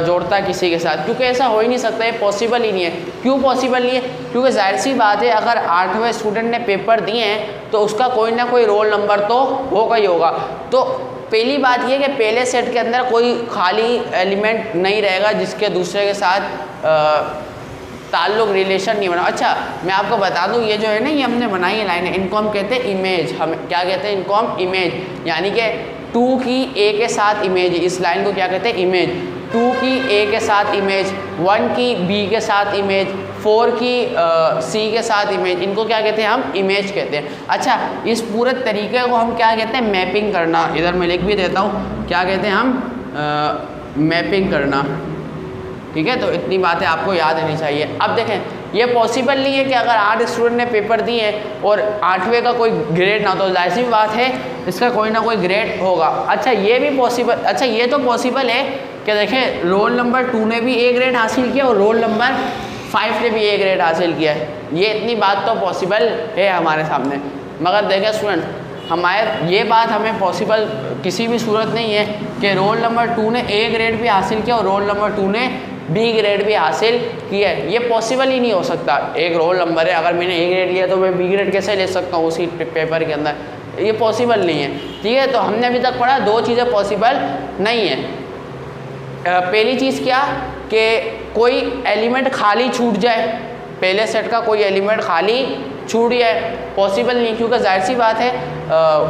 जोड़ता किसी के साथ, क्योंकि ऐसा हो ही नहीं सकता, ये पॉसिबल ही नहीं है। क्यों पॉसिबल नहीं है? क्योंकि जाहिर सी बात है अगर 8वें स्टूडेंट ने पेपर दिए हैं तो उसका कोई ना कोई रोल नंबर तो होगा ही होगा। तो पहली बात यह कि पहले सेट के अंदर कोई खाली एलिमेंट नहीं रहेगा जिसके दूसरे के साथ ताल्लुक रिलेशन नहीं बना। अच्छा मैं आपको बता दूं ये जो है ना ये हमने बनाई है लाइनें, इनको हम कहते हैं इमेज। हम क्या कहते हैं इनको? हम इमेज, यानी कि 2 की ए के साथ इमेज, इस लाइन को क्या कहते हैं? इमेज। 2 की ए के साथ इमेज, 1 की बी के साथ इमेज, 4 की सी के साथ इमेज, इनको क्या कहते हैं? हम इमेज कहते हैं। अच्छा इस पूरे तरीके को हम क्या कहते हैं? मैपिंग करना। इधर मैं लिख भी देता हूँ, क्या कहते हैं हम? मैपिंग करना। ठीक है, तो इतनी बातें आपको याद रहनी चाहिए। अब देखें ये पॉसिबल नहीं है कि अगर 8 स्टूडेंट ने पेपर दिए हैं और 8वें का कोई ग्रेड ना, तो जाहिर सी बात है इसका कोई ना कोई ग्रेड होगा। अच्छा ये भी पॉसिबल, अच्छा ये तो पॉसिबल है कि देखें रोल नंबर 2 ने भी ए ग्रेड हासिल किया और रोल नंबर 5 ने भी ए ग्रेड हासिल किया है। ये इतनी बात तो पॉसिबल है हमारे सामने। मगर देखें स्टूडेंट हमारे ये बात हमें पॉसिबल किसी भी सूरत नहीं है कि रोल नंबर 2 ने ए ग्रेड भी हासिल किया और रोल नंबर 2 ने बी ग्रेड भी हासिल किया है। ये पॉसिबल ही नहीं हो सकता। एक रोल नंबर है, अगर मैंने ए ग्रेड लिया तो मैं बी ग्रेड कैसे ले सकता हूँ उसी पेपर के अंदर? ये पॉसिबल नहीं है। ठीक है, तो हमने अभी तक पढ़ा 2 चीज़ें पॉसिबल नहीं है। पहली चीज़ क्या कि कोई एलिमेंट खाली छूट जाए, पहले सेट का कोई एलिमेंट खाली छूट जाए, पॉसिबल नहीं, क्योंकि जाहिर सी बात है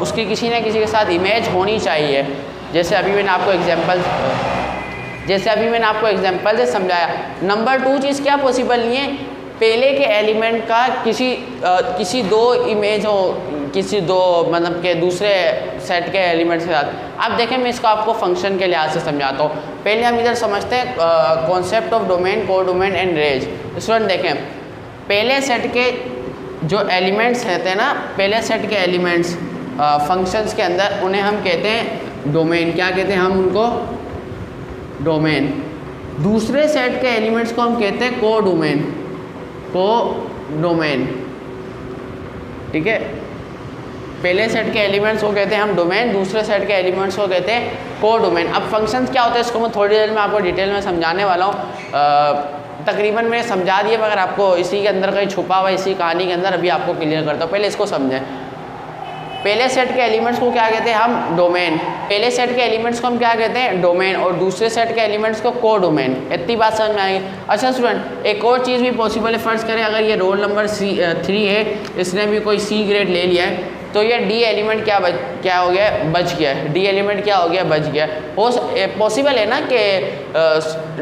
उसकी किसी न किसी के साथ इमेज होनी चाहिए। जैसे अभी मैंने आपको एग्जांपल से समझाया। नंबर 2 चीज़ क्या पॉसिबल नहीं है, पहले के एलिमेंट का किसी 2 इमेज हो, किसी 2 मतलब के दूसरे सेट के एलिमेंट्स के साथ। अब देखें मैं इसको आपको फंक्शन के लिहाज से समझाता हूँ। पहले हम इधर समझते हैं concept of domain, codomain and range. Student देखें पहले सेट के जो एलिमेंट्स रहते हैं ना, पहले सेट के एलिमेंट्स फंक्शंस के अंदर उन्हें हम कहते हैं डोमेन। क्या कहते हैं हम उनको? डोमेन। दूसरे सेट के एलिमेंट्स को हम कहते हैं कोडोमेन। कोडोमेन, ठीक है। पहले सेट के एलिमेंट्स को कहते हैं हम डोमेन, दूसरे सेट के एलिमेंट्स को कहते हैं कोडोमेन। अब फंक्शंस क्या होते हैं इसको मैं थोड़ी देर में आपको डिटेल में समझाने वाला हूँ। तकरीबन मैंने समझा दिया, मगर आपको इसी के अंदर कहीं छुपा हुआ इसी कहानी के अंदर अभी आपको क्लियर करता हूँ। पहले इसको समझें। पहले सेट के एलिमेंट्स को क्या कहते हैं हम? डोमेन। पहले सेट के एलिमेंट्स को हम क्या कहते हैं? डोमेन। और दूसरे सेट के एलिमेंट्स को कोडोमेन। इतनी बात समझ में आएगी। अच्छा स्टूडेंट एक और चीज़ भी पॉसिबल है। फ़र्ज़ करें अगर ये रोल नंबर 3 है, इसने भी कोई सी ग्रेड ले लिया है, तो ये डी एलिमेंट क्या हो गया? बच गया है। डी एलिमेंट क्या हो गया? बच गया। पॉसिबल है ना कि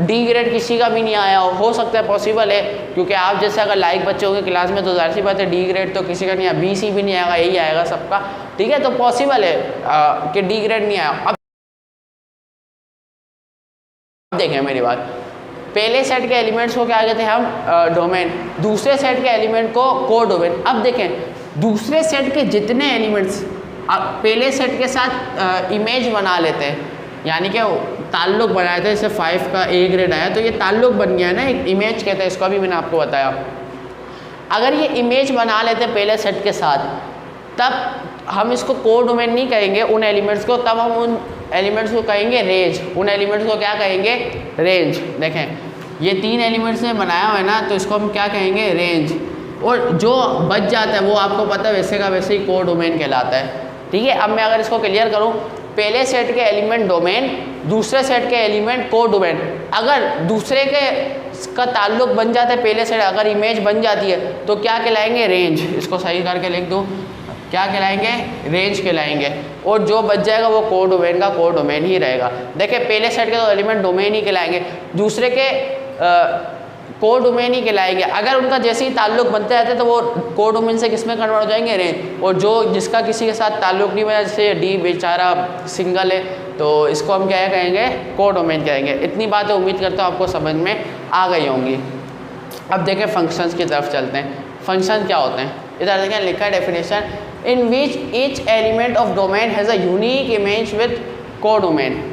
डी ग्रेड किसी का भी नहीं आया हो सकता है, पॉसिबल है, क्योंकि आप जैसे अगर लाइक बच्चे होंगे क्लास में तो जाहिर सी बात है डी ग्रेड तो किसी का नहीं आया, बी सी भी नहीं आएगा, यही आएगा सबका। ठीक है, तो पॉसिबल है कि डी ग्रेड नहीं आया। अब देखें मेरी बात, पहले सेट के एलिमेंट्स को क्या कहते हैं हम? डोमेन। दूसरे सेट के एलिमेंट को कोडोमेन। अब देखें दूसरे सेट के जितने एलिमेंट्स पहले सेट के साथ इमेज बना लेते हैं, यानी कि ताल्लुक बनाए थे, जैसे 5 का ए ग्रेड आया तो ये ताल्लुक बन गया ना, एक इमेज कहते हैं इसको, भी मैंने आपको बताया। अगर ये इमेज बना लेते पहले सेट के साथ तब हम इसको कोड डोमेन नहीं कहेंगे उन एलिमेंट्स को, तब हम उन एलिमेंट्स को कहेंगे रेंज। उन एलिमेंट्स को क्या कहेंगे? रेंज। देखें ये 3 एलिमेंट्स से बनाया हुआ है ना, तो इसको हम क्या कहेंगे? रेंज। और जो बच जाता है वो आपको पता है वैसे का वैसे ही कोड डोमेन कहलाता है। ठीक है, अब मैं अगर इसको क्लियर करूँ, पहले सेट के एलिमेंट डोमेन, दूसरे सेट के एलिमेंट कोड डोमेन। अगर दूसरे के का ताल्लुक बन जाता है पहले सेट, अगर इमेज बन जाती है तो क्या कहलाएंगे? रेंज। इसको सही करके लिख दूँ, क्या कहलाएंगे? रेंज कहलाएंगे। और जो बच जाएगा वो कोड डोमेन का कोड डोमेन ही रहेगा। देखिए पहले सेट के तो एलिमेंट डोमेन ही कहलाएंगे, दूसरे के कोड डोमेन ही कहलाएंगे। अगर उनका जैसे ही ताल्लुक बनते रहते तो वो कोड डोमेन से किस में कन्वर्ट हो जाएंगे? रेंज। और जो जिसका किसी के साथ ताल्लुक नहीं बना, जैसे डी बेचारा सिंगल है, तो इसको हम क्या कहेंगे? कोड डोमेन कहेंगे। इतनी बातें उम्मीद करता हूँ आपको समझ में आ गई होंगी। अब देखें फंक्शंस की तरफ चलते हैं। फंक्शन क्या होते हैं? इधर देखें लिखा है definition, in which each element of domain has a unique image with codomain.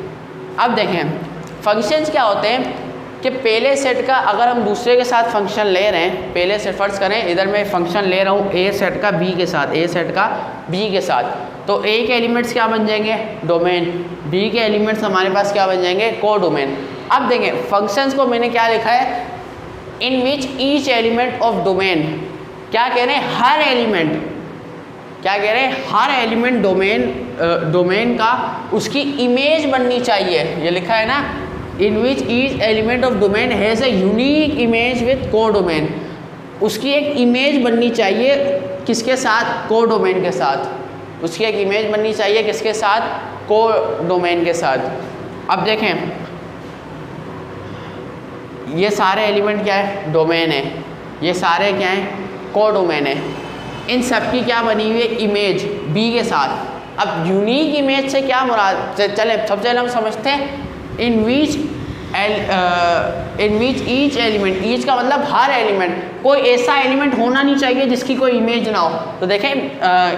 अब देखें फंक्शंस क्या होते हैं कि पहले सेट का अगर हम दूसरे के साथ फंक्शन ले रहे हैं, पहले सेट फर्ज करें इधर मैं फंक्शन ले रहा हूँ ए सेट का बी के साथ, ए सेट का बी के साथ, तो ए के एलिमेंट्स क्या बन जाएंगे? डोमेन। बी के एलिमेंट्स हमारे पास क्या बन जाएंगे? Codomain. अब देखें फंक्शंस को मैंने क्या लिखा है? In which each element of domain. क्या कह रहे हैं? हर एलिमेंट। क्या कह रहे हैं? हर एलिमेंट डोमेन का उसकी इमेज बननी चाहिए। ये लिखा है ना, in which each element of domain has a unique image with codomain. उसकी एक इमेज बननी चाहिए किसके साथ? कोड डोमेन के साथ। उसकी एक इमेज बननी चाहिए किसके साथ? कोड डोमेन के साथ। अब देखें ये सारे एलिमेंट क्या है? डोमेन है। ये सारे क्या हैं? कोड डोमेन है। इन सब की क्या बनी हुई है? इमेज बी के साथ। अब यूनिक इमेज से क्या मुराद? चले सबसे पहले हम समझते हैं in which each element. Each का मतलब हर एलिमेंट। कोई ऐसा एलिमेंट होना नहीं चाहिए जिसकी कोई इमेज ना हो। तो देखें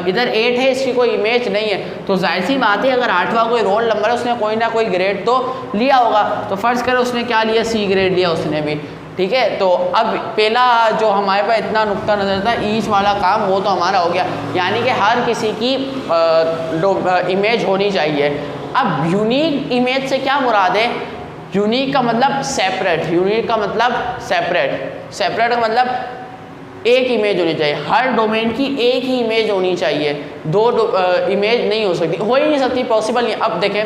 इधर 8 है, इसकी कोई इमेज नहीं है, तो जाहिर सी बात है अगर 8वां कोई रोल नंबर है उसने कोई ना कोई ग्रेड तो लिया होगा। तो फर्ज करें उसने क्या लिया? सी ग्रेड लिया उसने भी। ठीक है, तो अब पहला जो हमारे पास इतना नुक्ता नज़र था ईच वाला काम, वो तो हमारा हो गया, यानी कि हर किसी की इमेज होनी चाहिए। अब यूनिक इमेज से क्या मुराद है? यूनिक का मतलब सेपरेट। यूनिक का मतलब सेपरेट। सेपरेट का मतलब एक इमेज होनी चाहिए। हर डोमेन की एक ही इमेज होनी चाहिए, दो इमेज नहीं हो सकती, हो ही नहीं सकती, पॉसिबल नहीं। अब देखें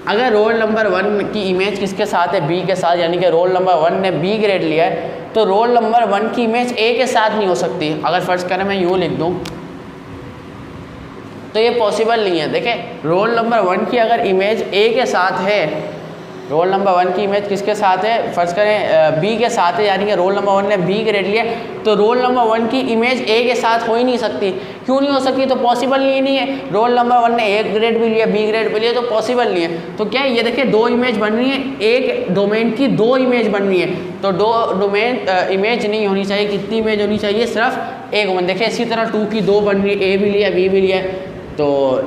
अगर रोल नंबर 1 की इमेज किसके साथ है? बी के साथ, यानी कि रोल नंबर 1 ने बी ग्रेड लिया है, तो रोल नंबर 1 की इमेज ए के साथ नहीं हो सकती। अगर फर्ज करें मैं यूँ लिख दूँ तो ये पॉसिबल नहीं है। देखें रोल नंबर 1 की अगर इमेज ए के साथ है, रोल नंबर 1 की इमेज किसके साथ है? फर्ज करें बी के साथ है, यानी कि रोल नंबर 1 ने बी ग्रेड लिया, तो रोल नंबर 1 की इमेज ए के साथ हो ही नहीं सकती। क्यों नहीं हो सकती? तो पॉसिबल नहीं है। रोल नंबर 1 ने ए ग्रेड भी लिया, बी ग्रेड भी लिया, तो पॉसिबल नहीं है। तो क्या है? ये देखिए 2 इमेज बन रही है, एक डोमेन की 2 इमेज बन रही है, तो 2 डोमेन इमेज नहीं होनी चाहिए। कितनी इमेज होनी चाहिए? सिर्फ एक डोमेन। देखिए इसी तरह 2 की 2 बन रही है, ए भी लिया बी भी लिया, तो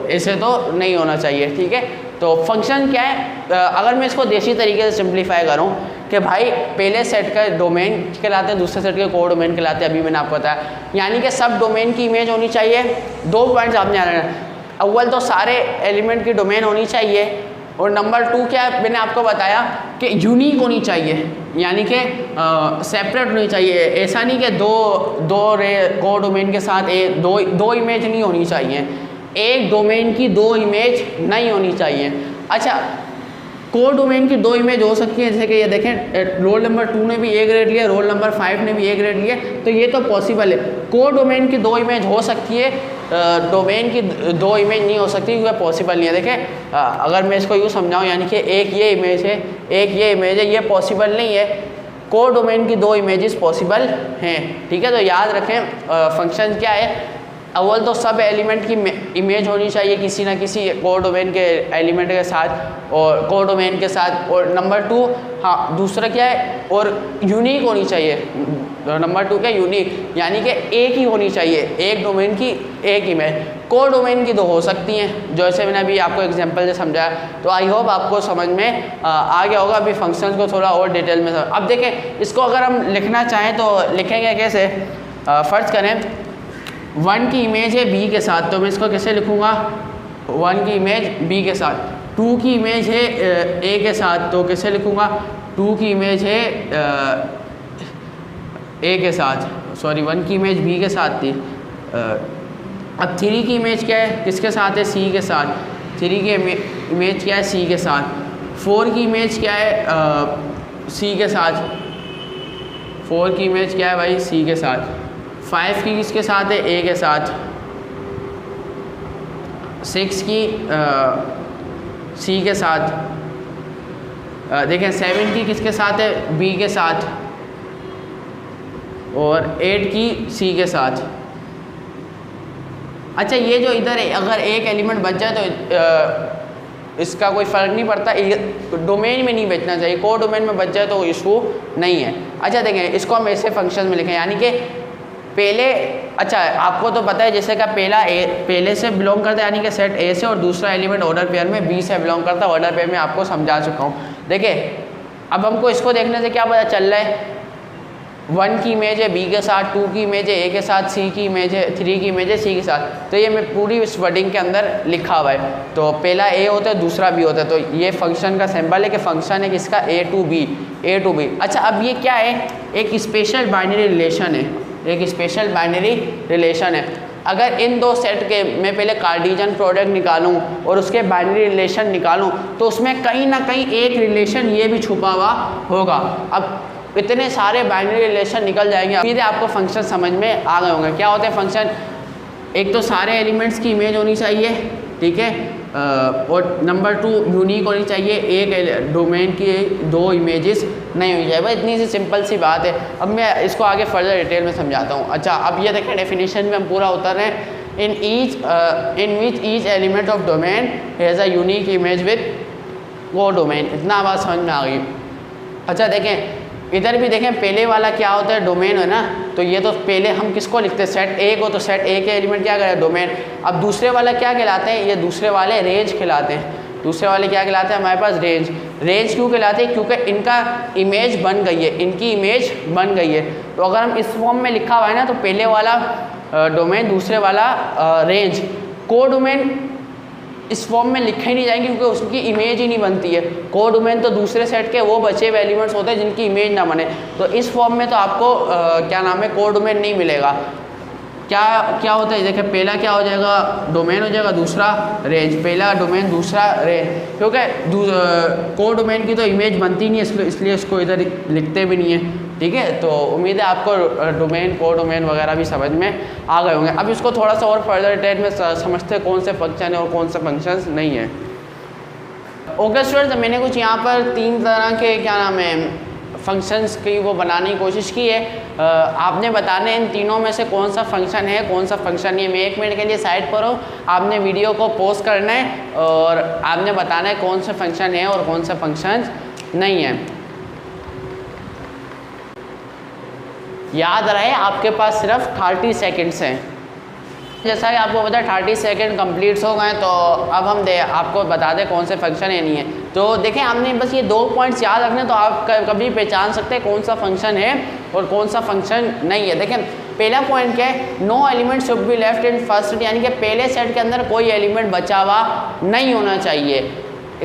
ऐसे तो नहीं होना चाहिए। ठीक है, तो फंक्शन क्या है? अगर मैं इसको देसी तरीके से सिंप्लीफाई करूं कि भाई पहले सेट का डोमेन कहलाते हैं, दूसरे सेट के कोड डोमेन कहलाते हैं, अभी मैंने आपको बताया, यानी कि सब डोमेन की इमेज होनी चाहिए। 2 पॉइंट्स आपने आ रहे हैं। अव्वल तो सारे एलिमेंट की डोमेन होनी चाहिए, और नंबर 2 क्या है? मैंने आपको बताया कि यूनिक होनी चाहिए, यानी कि सेपरेट होनी चाहिए। ऐसा नहीं कि दो कोड डोमेन के साथ दो इमेज नहीं होनी चाहिए, एक डोमेन की 2 इमेज नहीं होनी चाहिए। अच्छा, कोड डोमेन की 2 इमेज हो सकती है, जैसे कि ये देखें रोल नंबर 2 ने भी ए ग्रेड लिया, रोल नंबर 5 ने भी ए ग्रेड लिया, तो ये तो पॉसिबल है। कोड डोमेन की 2 इमेज हो सकती है, डोमेन की 2 इमेज नहीं हो सकती, क्योंकि पॉसिबल नहीं है। देखें अगर मैं इसको यूँ समझाऊँ, यानी कि एक ये इमेज है, एक ये इमेज है, ये पॉसिबल नहीं है। कोड डोमेन की 2 इमेजेस पॉसिबल हैं। ठीक है, तो याद रखें फंक्शन क्या है? अव्वल तो सब एलिमेंट की इमेज होनी चाहिए किसी ना किसी कोड डोमेन के एलिमेंट के साथ, और कोड डोमेन के साथ। और नंबर 2 हाँ दूसरा क्या है? और यूनिक होनी चाहिए। नंबर 2 क्या? यूनिक, यानी कि एक ही होनी चाहिए, एक डोमेन की एक इमेज। कोड डोमेन की 2 हो सकती हैं, जैसे मैंने अभी आपको एग्जांपल से समझाया। तो आई होप आपको समझ में आ गया होगा। अभी फंक्शंस को थोड़ा और डिटेल में अब देखें, इसको अगर हम लिखना चाहें तो लिखेंगे कैसे? फ़र्ज़ करें 1 की इमेज है b के साथ, तो मैं इसको कैसे लिखूँगा, 1 की इमेज b के साथ। 2 की इमेज है a के साथ, तो कैसे लिखूँगा, 2 की इमेज है a के साथ, सॉरी 1 की इमेज b के साथ थी। अब 3 की इमेज क्या है, किसके साथ है, c के साथ। 3 की इमेज क्या है, c के साथ। 4 की इमेज क्या है, c के साथ। 4 की इमेज क्या है भाई, c के साथ। 5 की किसके साथ है, a के साथ। 6 की c के साथ। देखें 7 की किसके साथ है, b के साथ। और 8 की c के साथ। अच्छा ये जो इधर है, अगर एक एलिमेंट बच जाए तो इसका कोई फ़र्क नहीं पड़ता, डोमेन में नहीं बचना चाहिए, को डोमेन में बच जाए तो इशू नहीं है। अच्छा देखें, इसको हम ऐसे फंक्शन में लिखें, यानी कि पहले, अच्छा आपको तो पता है जैसे कि पहले से बिलोंग करता है, यानी कि सेट ए से, और दूसरा एलिमेंट ऑर्डर पेयर में बी से बिलोंग करता है। ऑर्डर पेयर में आपको समझा चुका हूँ। देखिए अब हमको इसको देखने से क्या पता चल रहा है, 1 की इमेज है b के साथ, 2 की इमेज है a के साथ, c की इमेज है, 3 की इमेज है c के साथ। तो ये मैं पूरी इस वर्डिंग के अंदर लिखा हुआ है। तो पहला a होता है, दूसरा b होता है। तो ये फंक्शन का सिंबल है कि फंक्शन है किसका, a to b। अच्छा अब ये क्या है, एक स्पेशल बाइनरी रिलेशन है, एक स्पेशल बाइनरी रिलेशन है। अगर इन दो सेट के मैं पहले कार्टेशियन प्रोडक्ट निकालूं और उसके बाइनरी रिलेशन निकालूं, तो उसमें कहीं ना कहीं एक रिलेशन ये भी छुपा हुआ होगा। अब इतने सारे बाइनरी रिलेशन निकल जाएंगे, उम्मीद है आपको फंक्शन समझ में आ गए होंगे। क्या होते हैं फंक्शन, एक तो सारे एलिमेंट्स की इमेज होनी चाहिए, ठीक है, और नंबर 2 यूनिक होनी चाहिए, एक डोमेन की 2 इमेजेस नहीं होनी चाहिए। बस इतनी सी सिंपल सी बात है। अब मैं इसको आगे फर्दर डिटेल में समझाता हूँ। अच्छा अब ये देखें, डेफिनेशन में हम पूरा उतर रहे हैं। In which each element of domain has a unique image with codomain. इतना बात समझ में आ गई। अच्छा देखें इधर भी देखें, पहले वाला क्या होता है, डोमेन है ना, तो ये तो पहले हम किसको लिखते हैं, सेट ए को, तो सेट ए के एलिमेंट क्या करें, डोमेन। अब दूसरे वाला क्या कहलाते हैं, ये दूसरे वाले रेंज कहलाते हैं। दूसरे वाले क्या कहलाते हैं हमारे पास, रेंज। रेंज क्यों कहलाते हैं, क्योंकि इनका इमेज बन गई है, इनकी इमेज बन गई है। तो अगर हम इस फॉर्म में लिखा हुआ है ना, तो पहले वाला डोमेन, दूसरे वाला रेंज। को डोमेन इस फॉर्म में लिखे ही नहीं जाएंगे क्योंकि उसकी इमेज ही नहीं बनती है। को डोमेन तो दूसरे सेट के वो बचे हुए एलिमेंट्स होते हैं जिनकी इमेज ना बने। तो इस फॉर्म में तो आपको क्या नाम है, को डोमेन नहीं मिलेगा। क्या होता है, देखिए पहला क्या हो जाएगा, डोमेन हो जाएगा, दूसरा रेंज। पहला डोमेन, दूसरा रेंज, क्योंकि को डोमेन की तो इमेज बनती नहीं है, इसलिए इसको इधर लिखते भी नहीं है, ठीक है। तो उम्मीद है आपको डोमेन, को डोमेन वगैरह भी समझ में आ गए होंगे। अब इसको थोड़ा सा और फर्दर डिटेल में समझते हैं कौन से फंक्शन है और कौन से फंक्शंस नहीं है। ओके स्टूडेंट्स, मैंने कुछ यहाँ पर 3 तरह के क्या नाम है फंक्शंस की वो बनाने की कोशिश की है। आपने बताने इन तीनों में से कौन सा फंक्शन है, कौन सा फंक्शन नहीं है। मैं 1 मिनट के लिए साइड पर हूँ, आपने वीडियो को पॉज करना है और आपने बताना है कौन सा फंक्शन है और कौन सा फंक्शन नहीं है। याद रहे आपके पास सिर्फ 30 सेकेंड्स हैं। जैसा कि आपको पता है 30 सेकेंड कंप्लीट हो गए, तो अब हम आपको बता दें कौन से फंक्शन है नहीं है। तो देखें आपने बस ये 2 पॉइंट्स याद रखने, तो आप कभी पहचान सकते हैं कौन सा फंक्शन है और कौन सा फंक्शन नहीं है। देखें पहला पॉइंट क्या है, no element should be left in first set, यानी कि पहले सेट के अंदर कोई एलिमेंट बचा हुआ नहीं होना चाहिए।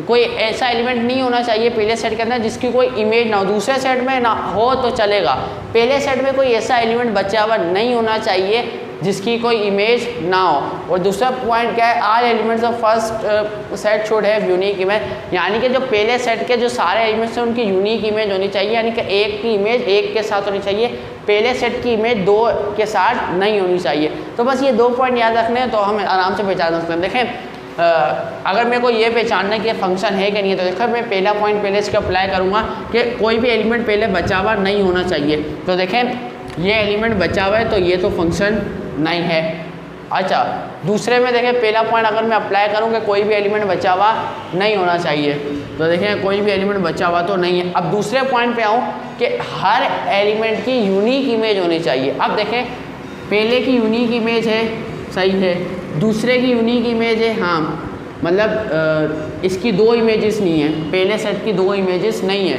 कोई ऐसा एलिमेंट नहीं होना चाहिए पहले सेट के अंदर जिसकी कोई इमेज ना हो। दूसरे सेट में ना हो तो चलेगा, पहले सेट में कोई ऐसा एलिमेंट बचा हुआ नहीं होना चाहिए जिसकी कोई इमेज ना हो। और दूसरा पॉइंट क्या है, all elements of first set should have unique image, यानी कि जो पहले सेट के जो सारे एलिमेंट्स हैं उनकी यूनिक इमेज होनी चाहिए, यानी कि एक की इमेज 1 के साथ होनी चाहिए, पहले सेट की इमेज 2 के साथ नहीं होनी चाहिए। तो बस ये 2 पॉइंट याद रखने हैं, तो हम आराम से पहचान सकते हैं। देखें अगर मेरे को ये पहचानना है कि फंक्शन है कि नहीं है, तो देखो मैं पहला पॉइंट पहले इसके अप्लाई करूँगा कि कोई भी एलिमेंट पहले बचा हुआ नहीं होना चाहिए। तो देखें ये एलिमेंट बचा हुआ है तो ये तो फंक्शन नहीं है। अच्छा दूसरे में देखें पहला पॉइंट अगर मैं अप्लाई करूँ कि कोई भी एलिमेंट बचा हुआ नहीं होना चाहिए, तो देखें कोई भी एलिमेंट बचा हुआ तो नहीं है। अब दूसरे पॉइंट पे आऊँ कि हर एलिमेंट की यूनिक इमेज होनी चाहिए। अब देखें पहले की यूनिक इमेज है, सही है, दूसरे की यूनिक इमेज है, हाँ, मतलब इसकी 2 इमेजेस नहीं है, पहले सेट की 2 इमेजेस नहीं है।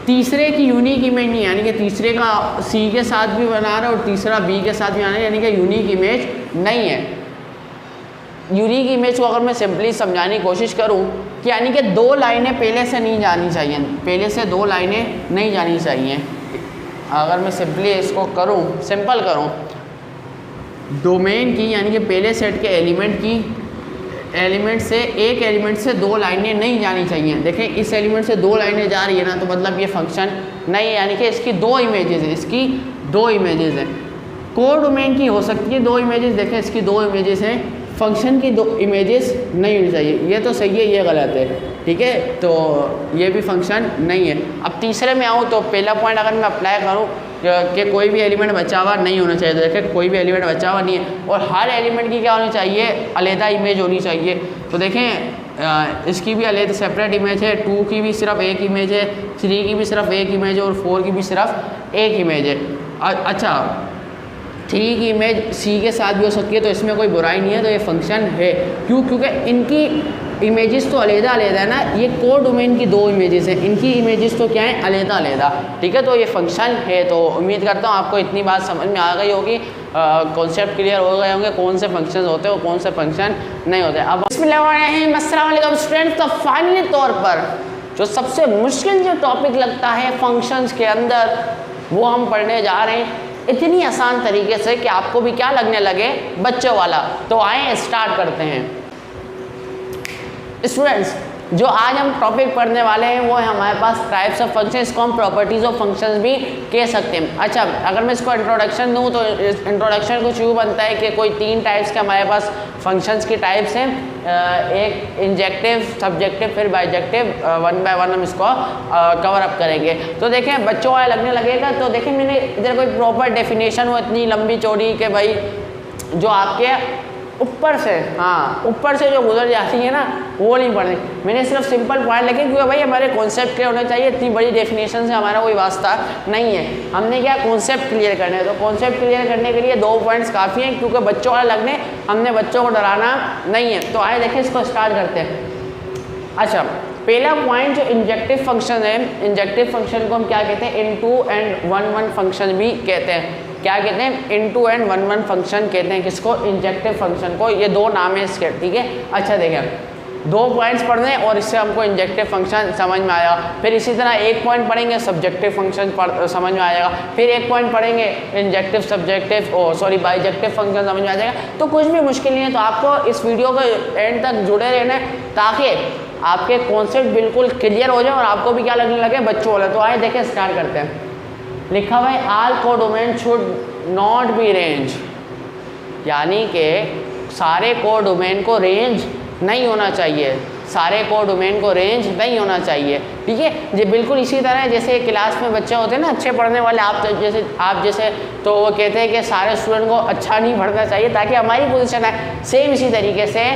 तीसरे की यूनिक इमेज नहीं, यानी कि तीसरे का सी के साथ भी बना रहा है और तीसरा बी के साथ भी बना रहा है, यानी कि यूनिक इमेज नहीं है। यूनिक इमेज को अगर मैं सिंपली समझाने की कोशिश करूं कि यानी कि दो लाइनें पहले से नहीं जानी चाहिए, पहले से दो लाइनें नहीं जानी चाहिए। अगर मैं सिंपली इसको करूं, सिंपल करूं, डोमेन की यानी कि पहले सेट के एलिमेंट से एक एलिमेंट से दो लाइनें नहीं जानी चाहिए। देखें इस एलिमेंट से दो लाइनें जा रही है ना, तो मतलब ये फंक्शन नहीं है, यानी कि इसकी दो इमेजेस हैं, इसकी दो इमेजेस हैं। कोड डोमेन की हो सकती है दो इमेजेस, देखें इसकी दो इमेजेस हैं, फंक्शन की दो इमेजेस नहीं होनी चाहिए। ये तो सही है, ये गलत है, ठीक है, तो ये भी फंक्शन नहीं है। अब तीसरे में आऊँ तो पहला पॉइंट अगर मैं अप्लाई करूँ कि कोई भी एलिमेंट बचा हुआ नहीं होना चाहिए, तो देखें कोई भी एलिमेंट बचा हुआ नहीं है, और हर एलिमेंट की क्या होनी चाहिए, अलग इमेज होनी चाहिए। तो देखें इसकी भी अलग सेपरेट इमेज है, 2 की भी सिर्फ एक इमेज है, 3 की भी सिर्फ एक इमेज है, और 4 की भी सिर्फ एक इमेज है। अच्छा 3 की इमेज सी के साथ भी हो सकती है, तो इसमें कोई बुराई नहीं है, तो ये फंक्शन है। क्यों? क्योंकि इनकी इमेजेस तो अलग है ना, ये कोड डोमेन की दो इमेजेस हैं, इनकी इमेजेस तो क्या है, अलग, ठीक है, तो ये फंक्शन है। तो उम्मीद करता हूँ आपको इतनी बात समझ में आ गई होगी, कॉन्सेप्ट क्लियर हो गए होंगे, कौन से फंक्शन होते हैं और कौन से फंक्शन नहीं होते। अब अस्सलाम वालेकुम स्टूडेंट्स, तो फाइनली तौर पर जो सबसे मुश्किल जो टॉपिक लगता है फंक्शंस के अंदर, वो हम पढ़ने जा रहे हैं इतनी आसान तरीके से कि आपको भी क्या लगने लगे, बच्चों वाला। तो आए स्टार्ट करते हैं। स्टूडेंट्स जो आज हम टॉपिक पढ़ने वाले हैं वो है हमारे पास टाइप्स ऑफ फंक्शन, इसको हम प्रॉपर्टीज़ ऑफ फंक्शंस भी कह सकते हैं। अच्छा अगर मैं इसको इंट्रोडक्शन दूं तो इंट्रोडक्शन कुछ यूँ बनता है कि कोई 3 टाइप्स के हमारे पास फंक्शंस की टाइप्स हैं, एक इंजेक्टिव, सब्जेक्टिव, फिर बाइजेक्टिव, 1 बाय 1 हम इसको कवर अप करेंगे। तो देखें बच्चों वाला लगने लगेगा, तो देखें मैंने इधर कोई प्रॉपर डेफिनेशन हो इतनी लंबी चौड़ी कि भाई जो आपके ऊपर से, हाँ ऊपर से जो गुजर जाती है ना, वो नहीं पढ़नी। मैंने सिर्फ सिंपल पॉइंट लिखे क्योंकि भाई हमारे कॉन्सेप्ट क्लियर होने चाहिए, इतनी बड़ी डेफिनेशन से हमारा कोई वास्ता नहीं है। हमने क्या कॉन्सेप्ट क्लियर करना है, तो कॉन्सेप्ट क्लियर करने के लिए 2 पॉइंट्स काफ़ी हैं, क्योंकि बच्चों वाला लगने, हमने बच्चों को डराना नहीं है। तो आए देखें इसको स्टार्ट करते हैं। अच्छा पहला पॉइंट जो इंजेक्टिव फंक्शन है, इंजेक्टिव फंक्शन को हम क्या कहते हैं, इनटू एंड 1 1 फंक्शन भी कहते हैं। क्या कहते हैं, इनटू एंड 1 1 फंक्शन कहते हैं किसको, इंजेक्टिव फंक्शन को। ये 2 नाम है इसके, ठीक है। अच्छा देखें 2 पॉइंट्स पढ़ने और इससे हमको इंजेक्टिव फंक्शन समझ में आएगा। फिर इसी तरह 1 पॉइंट पढ़ेंगे, सब्जेक्टिव फंक्शन समझ में आ जाएगा। फिर 1 पॉइंट पढ़ेंगे इंजेक्टिव सब्जेक्टिव बाइजेक्टिव फंक्शन समझ में आ जाएगा। तो कुछ भी मुश्किल नहीं है, तो आपको इस वीडियो के एंड तक जुड़े रहना है ताकि आपके कॉन्सेप्ट बिल्कुल क्लियर हो जाए और आपको भी क्या लगने लगे, बच्चों वाला। तो आए देखें स्टार्ट करते हैं। लिखा हुआ है all code domain should not be range, यानी कि सारे कोड डोमेन को रेंज नहीं होना चाहिए, सारे कोड डोमेन को रेंज नहीं होना चाहिए, ठीक है। ये बिल्कुल इसी तरह जैसे क्लास में बच्चे होते हैं ना अच्छे पढ़ने वाले, आप जैसे तो वो कहते हैं कि सारे स्टूडेंट को अच्छा नहीं पढ़ना चाहिए ताकि हमारी पोजीशन है। सेम इसी तरीके से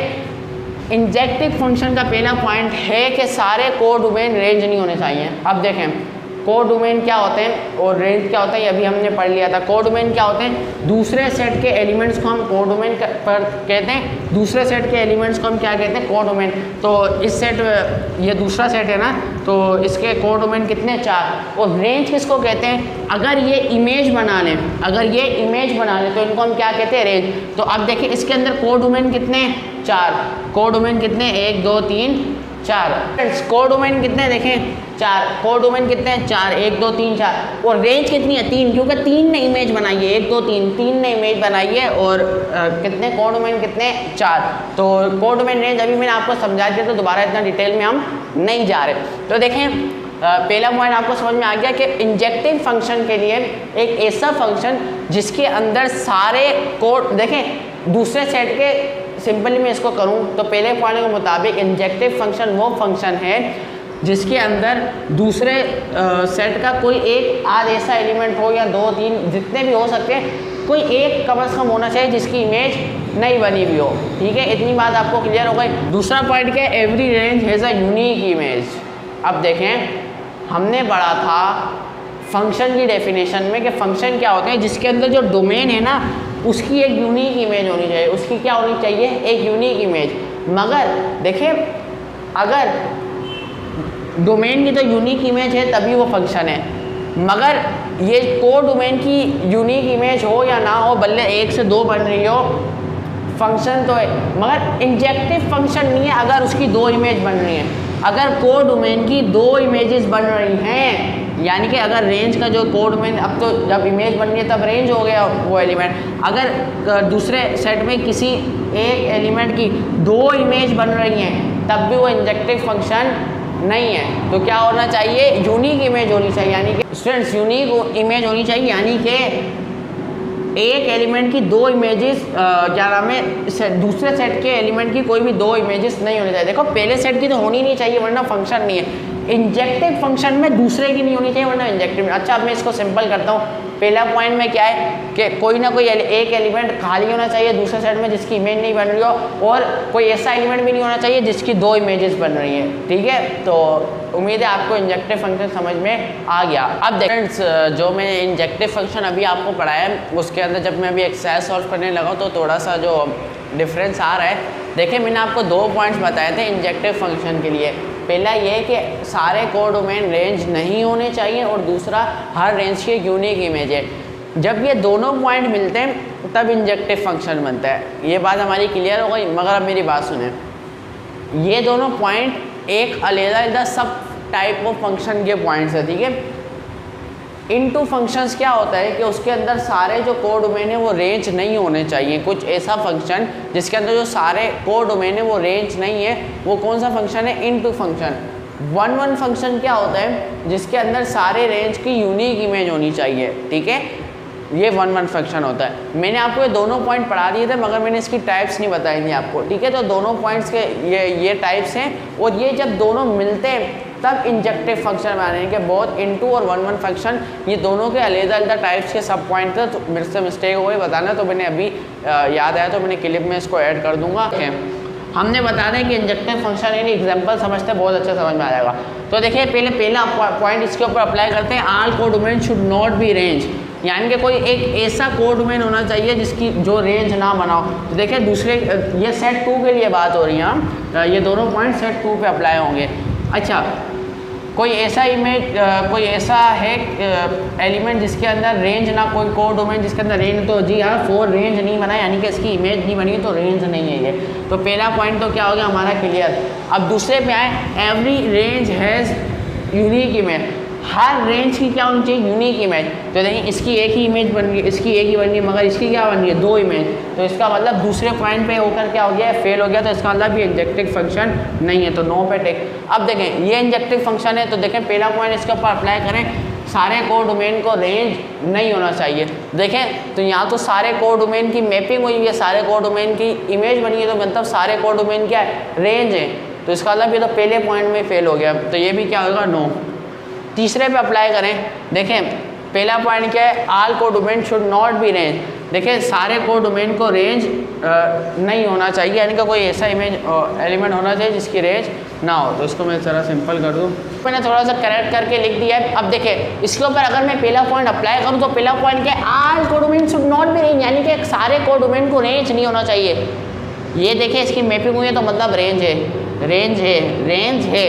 इंजेक्टिव फंक्शन का पहला पॉइंट है कि सारे कोड डोमेन रेंज नहीं होने चाहिए। अब देखें कोड डोमेन क्या होते हैं और रेंज क्या होता है, ये अभी हमने पढ़ लिया था। कोड डोमेन क्या होते हैं, दूसरे सेट के एलिमेंट्स को हम कोड डोमेन पर कहते हैं, दूसरे सेट के एलिमेंट्स को हम क्या कहते हैं, कोड डोमेन। तो इस सेट, ये दूसरा सेट है ना, तो इसके कोड डोमेन कितने, 4। और रेंज किसको कहते हैं, अगर ये इमेज बना लें, अगर ये इमेज बना लें तो इनको हम क्या कहते हैं, रेंज। तो अब देखिए इसके अंदर कोड डोमेन कितने, 4। कोड डोमेन कितने, 1 2 3 4। कोड डोमेन कितने देखें, 4। कोड डोमेन कितने हैं, 4, 1 2 3 4। और रेंज कितनी है, 3, क्योंकि 3 ने इमेज बनाई है, 1 2 3 ने इमेज बनाई है। और कितने कोड डोमेन कितने, 4। तो कोड डोमेन रेंज अभी मैंने आपको समझा दिया, तो दोबारा इतना डिटेल में हम नहीं जा रहे। तो देखें पहला पॉइंट आपको समझ में आ गया कि इंजेक्टिव फंक्शन के लिए एक ऐसा फंक्शन जिसके अंदर सारे कोड, देखें दूसरे सेट के, सिंपली मैं इसको करूं तो पहले पॉइंट के मुताबिक इंजेक्टिव फंक्शन वो फंक्शन है जिसके अंदर दूसरे सेट का कोई एक आध ऐसा एलिमेंट हो या 2 3 जितने भी हो सकते हैं, कोई एक कम से कम होना चाहिए जिसकी इमेज नहीं बनी हुई हो, ठीक है। इतनी बात आपको क्लियर हो गई। दूसरा पॉइंट क्या है, every range has a unique image. अब देखें हमने पढ़ा था फंक्शन की डेफिनेशन में कि फंक्शन क्या होते हैं, जिसके अंदर जो डोमेन है ना उसकी एक यूनिक इमेज होनी चाहिए, उसकी क्या होनी चाहिए, एक यूनिक इमेज। मगर देखें अगर डोमेन की तो यूनिक इमेज है तभी वो फंक्शन है, मगर ये को डोमेन की यूनिक इमेज हो या ना हो, बल्ले 1 से 2 बन रही हो, फंक्शन तो है, मगर इंजेक्टिव फंक्शन नहीं है अगर उसकी 2 इमेज बन रही हैं। अगर को डोमेन की 2 इमेजेस बन रही हैं, यानी कि अगर रेंज का जो को डोमेन, अब तो जब इमेज बन रही है तब रेंज हो गया वो एलिमेंट, अगर दूसरे सेट में किसी एक एलिमेंट की 2 इमेज बन रही हैं तब भी वो इंजेक्टिव फंक्शन नहीं है। तो क्या होना चाहिए, यूनिक इमेज होनी चाहिए, यानी कि स्टूडेंट्स यूनिक इमेज होनी चाहिए, यानी कि एक एलिमेंट की 2 इमेजेस क्या नाम है, दूसरे सेट के एलिमेंट की कोई भी 2 इमेजेस नहीं होनी चाहिए। देखो पहले सेट की तो होनी नहीं चाहिए वरना फंक्शन नहीं है, इंजेक्टिव फंक्शन में दूसरे की नहीं होनी चाहिए वरना इंजेक्टिव। अच्छा अब मैं इसको सिंपल करता हूँ। पहला पॉइंट में क्या है कि कोई ना कोई एक एलिमेंट खाली होना चाहिए दूसरे सेट में जिसकी इमेज नहीं बन रही हो, और कोई ऐसा एलिमेंट भी नहीं होना चाहिए जिसकी 2 इमेजेस बन रही हैं, ठीक है। तो उम्मीद है आपको इंजेक्टिव फंक्शन समझ में आ गया। अब फ्रेंड्स जो मैंने इंजेक्टिव फंक्शन अभी आपको पढ़ाया है उसके अंदर जब मैं अभी एक्सरसाइज सॉल्व करने लगा तो थोड़ा सा जो डिफरेंस आ रहा है। देखिए मैंने आपको 2 पॉइंट्स बताए थे इंजेक्टिव फंक्शन के लिए। पहला ये कि सारे को डोमेन रेंज नहीं होने चाहिए, और दूसरा हर रेंज की यूनिक इमेज है। जब ये दोनों पॉइंट मिलते हैं तब इंजेक्टिव फंक्शन बनता है। ये बात हमारी क्लियर हो गई, मगर अब मेरी बात सुने, ये दोनों पॉइंट एक अलग-अलग सब टाइप ऑफ फंक्शन के पॉइंट्स है, ठीक है। इनटू फंक्शंस क्या होता है कि उसके अंदर सारे जो को डोमेन है वो रेंज नहीं होने चाहिए। कुछ ऐसा फंक्शन जिसके अंदर जो सारे को डोमेन है वो रेंज नहीं है, वो कौन सा फंक्शन है, इनटू फंक्शन। 1-1 फंक्शन क्या होता है जिसके अंदर सारे रेंज की यूनिक इमेज होनी चाहिए, ठीक है, ये 1-1 फंक्शन होता है। मैंने आपको ये दोनों पॉइंट पढ़ा दिए थे मगर मैंने इसकी टाइप्स नहीं बताई थी आपको, ठीक है। तो दोनों पॉइंट्स के ये टाइप्स हैं, और ये जब दोनों मिलते हैं तब इंजेक्टिव फंक्शन बनाने के बहुत इनटू और 1-1 फंक्शन ये दोनों के अलग-अलग टाइप्स के सब पॉइंट थे। तो मेरे से मिस्टेक हो गई बताना, तो मैंने अभी याद आया तो मैंने क्लिप में इसको ऐड कर दूंगा। हमने बताना है कि इंजेक्टिव फंक्शन यानी एग्जांपल समझते बहुत अच्छा समझ में आ जाएगा। तो देखिए पहला पॉइंट इसके ऊपर अप्लाई करते हैं, ऑल को domain should not be range, यानी कि कोई एक ऐसा को डोमेन होना चाहिए जिसकी जो रेंज ना बनाओ। तो देखिए दूसरे ये सेट 2 के लिए बात हो रही है, ये दोनों पॉइंट सेट 2 पे अप्लाई होंगे। अच्छा कोई ऐसा कोई ऐसा है एलिमेंट जिसके अंदर रेंज ना, कोई को डोमेन जिसके अंदर रेंज, तो जी हाँ 4 रेंज नहीं बना यानी कि इसकी इमेज नहीं बनी तो रेंज नहीं है ये। तो पहला पॉइंट तो क्या हो गया हमारा क्लियर। अब दूसरे पे आए, every range has unique image, her range की क्या होनी चाहिए, यूनिक इमेज। तो देखिए इसकी एक ही इमेज बन रही है, इसकी एक ही बन रही है, मगर इसकी क्या बन रही है, 2 इमेज। तो इसका मतलब दूसरे पॉइंट पे होकर क्या हो गया, फेल हो गया। तो इसका मतलब ये इंजेक्टिव फंक्शन नहीं है, तो नो पे टिक। अब देखें ये इंजेक्टिव फंक्शन है, तो देखें पहला पॉइंट इसके ऊपर अप्लाई करें, सारे को डोमेन को रेंज नहीं होना चाहिए। देखें तो यहाँ तो सारे को डोमेन की मैपिंग हुई है, सारे को डोमेन की इमेज बनी है, तो मतलब सारे को डोमेन क्या है, रेंज है। तो इसका मतलब ये तो पहले पॉइंट में फेल हो गया, तो ये भी क्या होगा, नो। तीसरे पे अप्लाई करें, देखें पहला पॉइंट क्या है, ऑल को domain should not be range. देखें सारे को डोमेन को रेंज नहीं होना चाहिए, यानी कि कोई ऐसा इमेज एलिमेंट होना चाहिए जिसकी रेंज ना हो। तो इसको मैं ज़रा सिंपल कर दूँ, मैंने थोड़ा सा करेक्ट करके लिख दिया है। अब देखें इसके ऊपर अगर मैं पहला पॉइंट अप्लाई करूँ तो पहला पॉइंट क्या है, ऑल को domain should not be range, यानी कि सारे को डोमेन को रेंज नहीं होना चाहिए। ये देखिए इसकी मैपिंग हुई है तो मतलब रेंज है, रेंज है, रेंज है,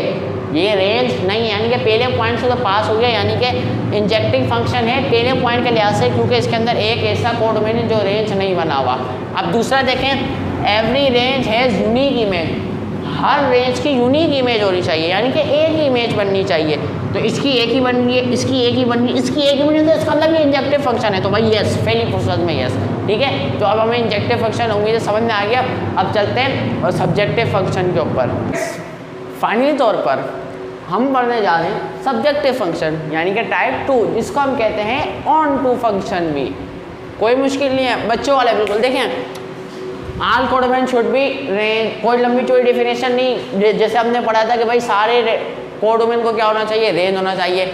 ये रेंज नहीं है, यानी कि पहले पॉइंट से तो पास हो गया, यानी कि इंजेक्टिव फंक्शन है पहले पॉइंट के लिहाज से, क्योंकि इसके अंदर एक ऐसा को डोमेन है जो रेंज नहीं बना हुआ। अब दूसरा देखें, every range has unique image, her range की यूनिक इमेज होनी चाहिए, यानी कि एक ही इमेज बननी चाहिए। तो इसकी एक ही बन रही है, इसकी एक ही बन रही है, इसकी एक ही बन रही है, तो इसका मतलब ये इंजेक्टिव फंक्शन है। तो भाई यस, पहली फुर्सत में यस, ठीक है। तो अब हमें इंजेक्टिव फंक्शन उम्मीद है समझ में आ गया। अब चलते हैं और सब्जेक्टिव फंक्शन के ऊपर। फाइनली तौर पर हम पढ़ने जा रहे हैं सब्जेक्टिव फंक्शन, यानी कि टाइप 2, जिसको हम कहते हैं ऑन टू फंक्शन भी। कोई मुश्किल नहीं है, बच्चों वाले बिल्कुल। देखें ऑल को डोमेन शुड बी रेंज, कोई लंबी चौड़ी डेफिनेशन नहीं, जैसे हमने पढ़ा था कि भाई सारे को डोमेन को क्या होना चाहिए, रेंज होना चाहिए।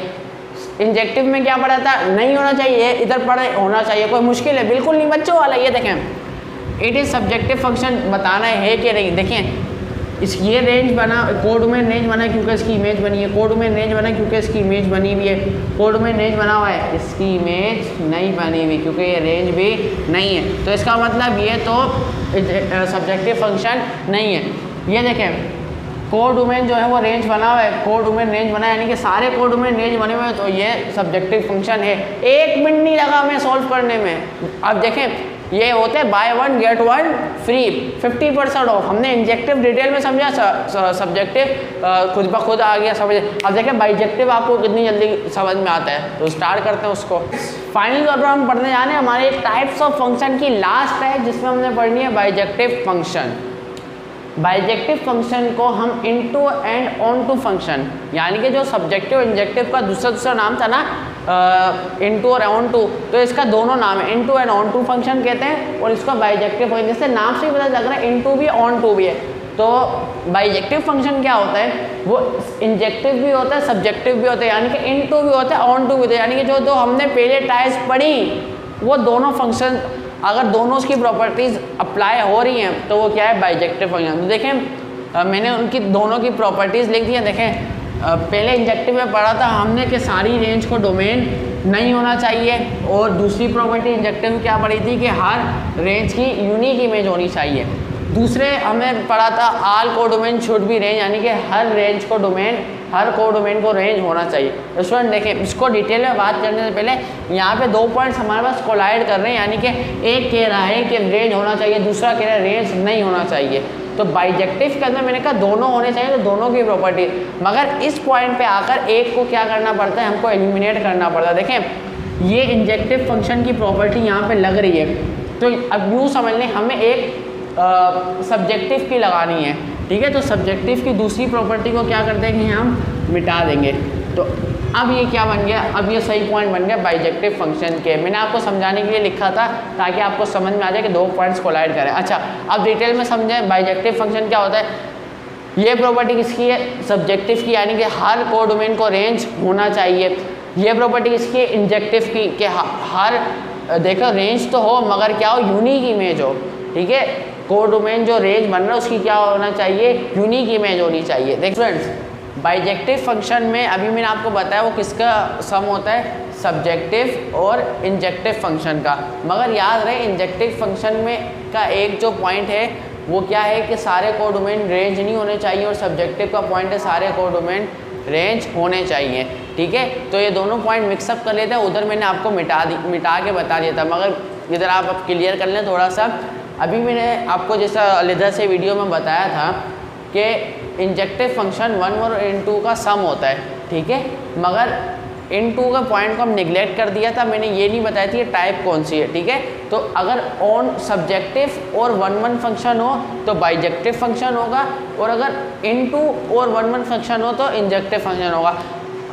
इंजेक्टिव में क्या पढ़ा था, नहीं होना चाहिए, इधर पढ़े होना चाहिए। कोई मुश्किल है, बिल्कुल नहीं बच्चों वाला। ये देखें इट इज़ सब्जेक्टिव फंक्शन बताना है कि नहीं। देखें इस ये रेंज बना, को डोमेन रेंज बना क्योंकि इसकी इमेज बनी है, को डोमेन रेंज बना क्योंकि इसकी इमेज बनी हुई है, को डोमेन रेंज बना हुआ है, इसकी इमेज नहीं बनी हुई क्योंकि ये रेंज भी नहीं है। तो इसका मतलब ये तो सब्जेक्टिव फंक्शन नहीं है। ये देखें कोडोमेन जो है वो रेंज बना हुआ है, कोडोमेन रेंज बना है, यानी कि सारे कोडोमेन रेंज बने हुए हैं, तो ये सब्जेक्टिव फंक्शन है। 1 मिनट नहीं लगा हमें सॉल्व करने में। अब देखें ये होते हैं बाय 1 गेट 1 फ्री, 50% ऑफ। हमने इंजेक्टिव डिटेल में समझा, सब्जेक्टिव खुद ब खुद आ गया समझ। अब देखें बाइजेक्टिव आपको कितनी जल्दी समझ में आता है, तो स्टार्ट करते हैं उसको। फाइनल तौर पर हम पढ़ने जा रहे हैं हमारे टाइप्स ऑफ फंक्शन की लास्ट टाइप, जिसमें हमने पढ़नी है बाइजेक्टिव फंक्शन। बाइजेक्टिव फंक्शन को हम into and onto function, यानी कि जो सब्जेक्टिव इंजेक्टिव का दूसरा नाम था ना इनटू और ऑन टू, तो इसका दोनों नाम है, into and onto function कहते हैं, और इसको बाइजेक्टिव फंक्शन, जैसे नाम से ही पता लग रहा है इनटू भी ऑन टू भी है। तो बाइजेक्टिव फंक्शन क्या होता है, वो इंजेक्टिव भी होता है सब्जेक्टिव भी होता है, यानी कि इनटू भी होता है ऑन टू भी होता है, यानी कि जो दो हमने पहले टाइप्स पढ़ी वो दोनों फंक्शन अगर दोनों की प्रॉपर्टीज़ अप्लाई हो रही हैं तो वो क्या है बाइजेक्टिव फंक्शन। तो देखें मैंने उनकी दोनों की प्रॉपर्टीज़ लिख दी हैं। देखें पहले इंजेक्टिव में पढ़ा था हमने कि सारी रेंज को डोमेन नहीं होना चाहिए, और दूसरी प्रॉपर्टी इंजेक्टिव में क्या पढ़ी थी कि हर रेंज की यूनिक इमेज होनी चाहिए। दूसरे हमें पढ़ा था all codomain should be range, यानी कि हर रेंज को डोमेन, हर कोडोमेन को रेंज होना चाहिए। स्टूडेंट देखें इसको डिटेल में बात करने से पहले यहाँ पे 2 पॉइंट्स हमारे पास कोलाइड कर रहे हैं, यानी कि एक कह रहा है कि रेंज होना चाहिए, दूसरा कह रहा है रेंज नहीं होना चाहिए। तो बाइजेक्टिव के अंदर मैंने कहा दोनों होने चाहिए, तो दोनों की प्रॉपर्टी, मगर इस पॉइंट पे आकर एक को क्या करना पड़ता है, हमको एलिमिनेट करना पड़ता है। देखें ये इंजेक्टिव फंक्शन की प्रॉपर्टी यहाँ पे लग रही है, तो अब यूँ समझ लें हमें एक सब्जेक्टिव की लगानी है, ठीक है। तो सब्जेक्टिव की दूसरी प्रॉपर्टी को क्या करते हैं कि हम मिटा देंगे। तो अब ये क्या बन गया, अब ये सही पॉइंट बन गया बाइजेक्टिव फंक्शन के। मैंने आपको समझाने के लिए लिखा था ताकि आपको समझ में आ जाए कि 2 पॉइंट्स कोलाइड करें। अच्छा अब डिटेल में समझें बाइजेक्टिव फंक्शन क्या होता है। ये प्रॉपर्टी किसकी है, सब्जेक्टिव की, यानी कि हर कोडोमेन को रेंज होना चाहिए। ये प्रॉपर्टी किसकी है, इंजेक्टिव की, कि हर देखो रेंज तो हो मगर क्या हो, यूनिक इमेज हो, ठीक है। कोडोमेन जो रेंज बन रहा है उसकी क्या होना चाहिए, यूनिक इमेज होनी चाहिए। देख फ्रेंड्स बाइजेक्टिव फंक्शन में अभी मैंने आपको बताया वो किसका सम होता है, सब्जेक्टिव और इंजेक्टिव फंक्शन का। मगर याद रहे इंजेक्टिव फंक्शन में का एक जो पॉइंट है वो क्या है कि सारे कोडोमेन रेंज नहीं होने चाहिए, और सब्जेक्टिव का पॉइंट है सारे कोडोमेन रेंज होने चाहिए, ठीक है। तो ये दोनों पॉइंट मिक्सअप कर लेते हैं, उधर मैंने आपको मिटा के बता दिया था, मगर इधर आप अब क्लियर कर लें थोड़ा सा। अभी मैंने आपको जैसा अलग से वीडियो में बताया था कि इंजेक्टिव फंक्शन 1 और इनटू का सम होता है, ठीक है, मगर इनटू का पॉइंट को हम निगलेक्ट कर दिया था। मैंने ये नहीं बताया थी ये टाइप कौन सी है, ठीक है। तो अगर ऑन सब्जेक्टिव और 1 फंक्शन हो तो बाइजेक्टिव फंक्शन होगा, और अगर इनटू और 1 फंक्शन हो तो इंजेक्टिव फंक्शन होगा।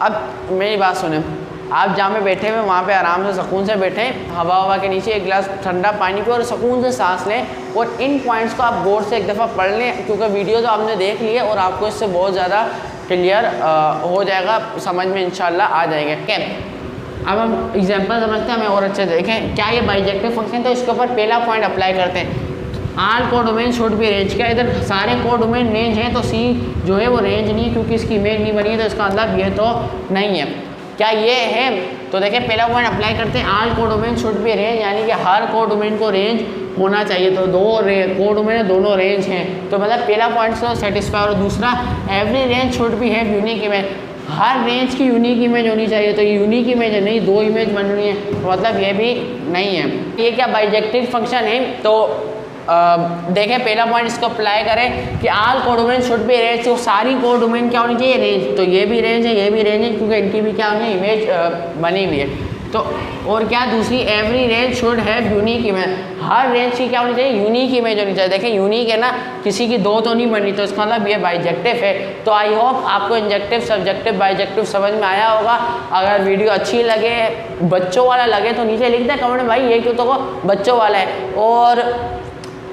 अब मेरी बात सुने, आप जहाँ पे बैठे हुए वहाँ पे आराम से सुकून से बैठें, हवा के नीचे एक गिलास ठंडा पानी पिए और सुकून से सांस लें, और इन पॉइंट्स को आप गौर से एक दफ़ा पढ़ लें, क्योंकि वीडियो तो आपने देख ली है और आपको इससे बहुत ज़्यादा क्लियर हो जाएगा, समझ में इंशाल्लाह आ जाएंगे। कैन अब हम एग्जांपल समझते हैं, हमें और अच्छे देखें क्या ये बाइजेक्टिव फंक्शन, तो इसके ऊपर पहला पॉइंट अप्लाई करते हैं, all codomain should be range. क्या इधर सारे कोडोमेन रेंज हैं, तो सी जो है वो रेंज नहीं है क्योंकि इसकी इमेज नहीं बनी है, तो इसका मतलब ये तो नहीं है। क्या ये है, तो देखिए पहला पॉइंट अप्लाई करते हैं, all codomain should be range, यानी कि हर कोडोमेन को रेंज होना चाहिए। तो 2 कोडोमेन दोनों रेंज हैं, तो मतलब पहला पॉइंट तो सेटिस्फाई। और दूसरा every range should be have unique image, her range की यूनिक इमेज होनी चाहिए। तो ये यूनिक इमेज है नहीं, 2 इमेज बन रही है, तो मतलब ये भी नहीं है। ये क्या बाइजेक्टिव फंक्शन है, तो देखें पहला पॉइंट इसको अप्लाई करें कि all codomain should be range, तो सारी कोडोमेन क्या होनी चाहिए, रेंज। तो ये भी रेंज है, ये भी रेंज है, क्योंकि इनकी भी क्या होनी है, इमेज बनी हुई है। तो और क्या दूसरी every range should have unique image, her range की क्या होनी चाहिए, यूनिक इमेज होनी चाहिए। देखें यूनिक है ना, किसी की 2 तो नहीं बनी, तो इसका मतलब ये बाइजेक्टिव है। तो आई होप आपको इंजेक्टिव सब्जेक्टिव बाइजेक्टिव समझ में आया होगा। अगर वीडियो अच्छी लगे, बच्चों वाला लगे, तो नीचे लिख दें कमेंट में भाई ये क्यों तो बच्चों वाला है, और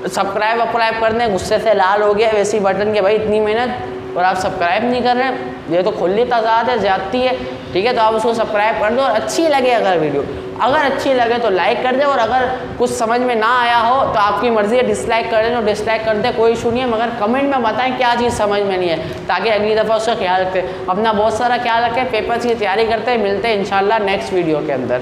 सब्सक्राइब कर दें। गुस्से से लाल हो गया वैसे ही बटन के, भाई इतनी मेहनत और आप सब्सक्राइब नहीं कर रहे हैं, ये तो खुली तजाद है, ज़्यादती है, ठीक है। तो आप उसको सब्सक्राइब कर दो, और अच्छी लगे अगर वीडियो, अगर अच्छी लगे तो लाइक कर दे, और अगर कुछ समझ में ना आया हो तो आपकी मर्ज़ी है डिसलाइक कर दें, तो डिसलाइक कर दे, कोई इशू नहीं है, मगर कमेंट में बताएं क्या चीज़ समझ में नहीं है, ताकि अगली दफ़ा उसका ख्याल रखें। अपना बहुत सारा ख्याल रखें, पेपर्स की तैयारी करते हैं, मिलते हैं इंशाल्लाह नेक्स्ट वीडियो के अंदर।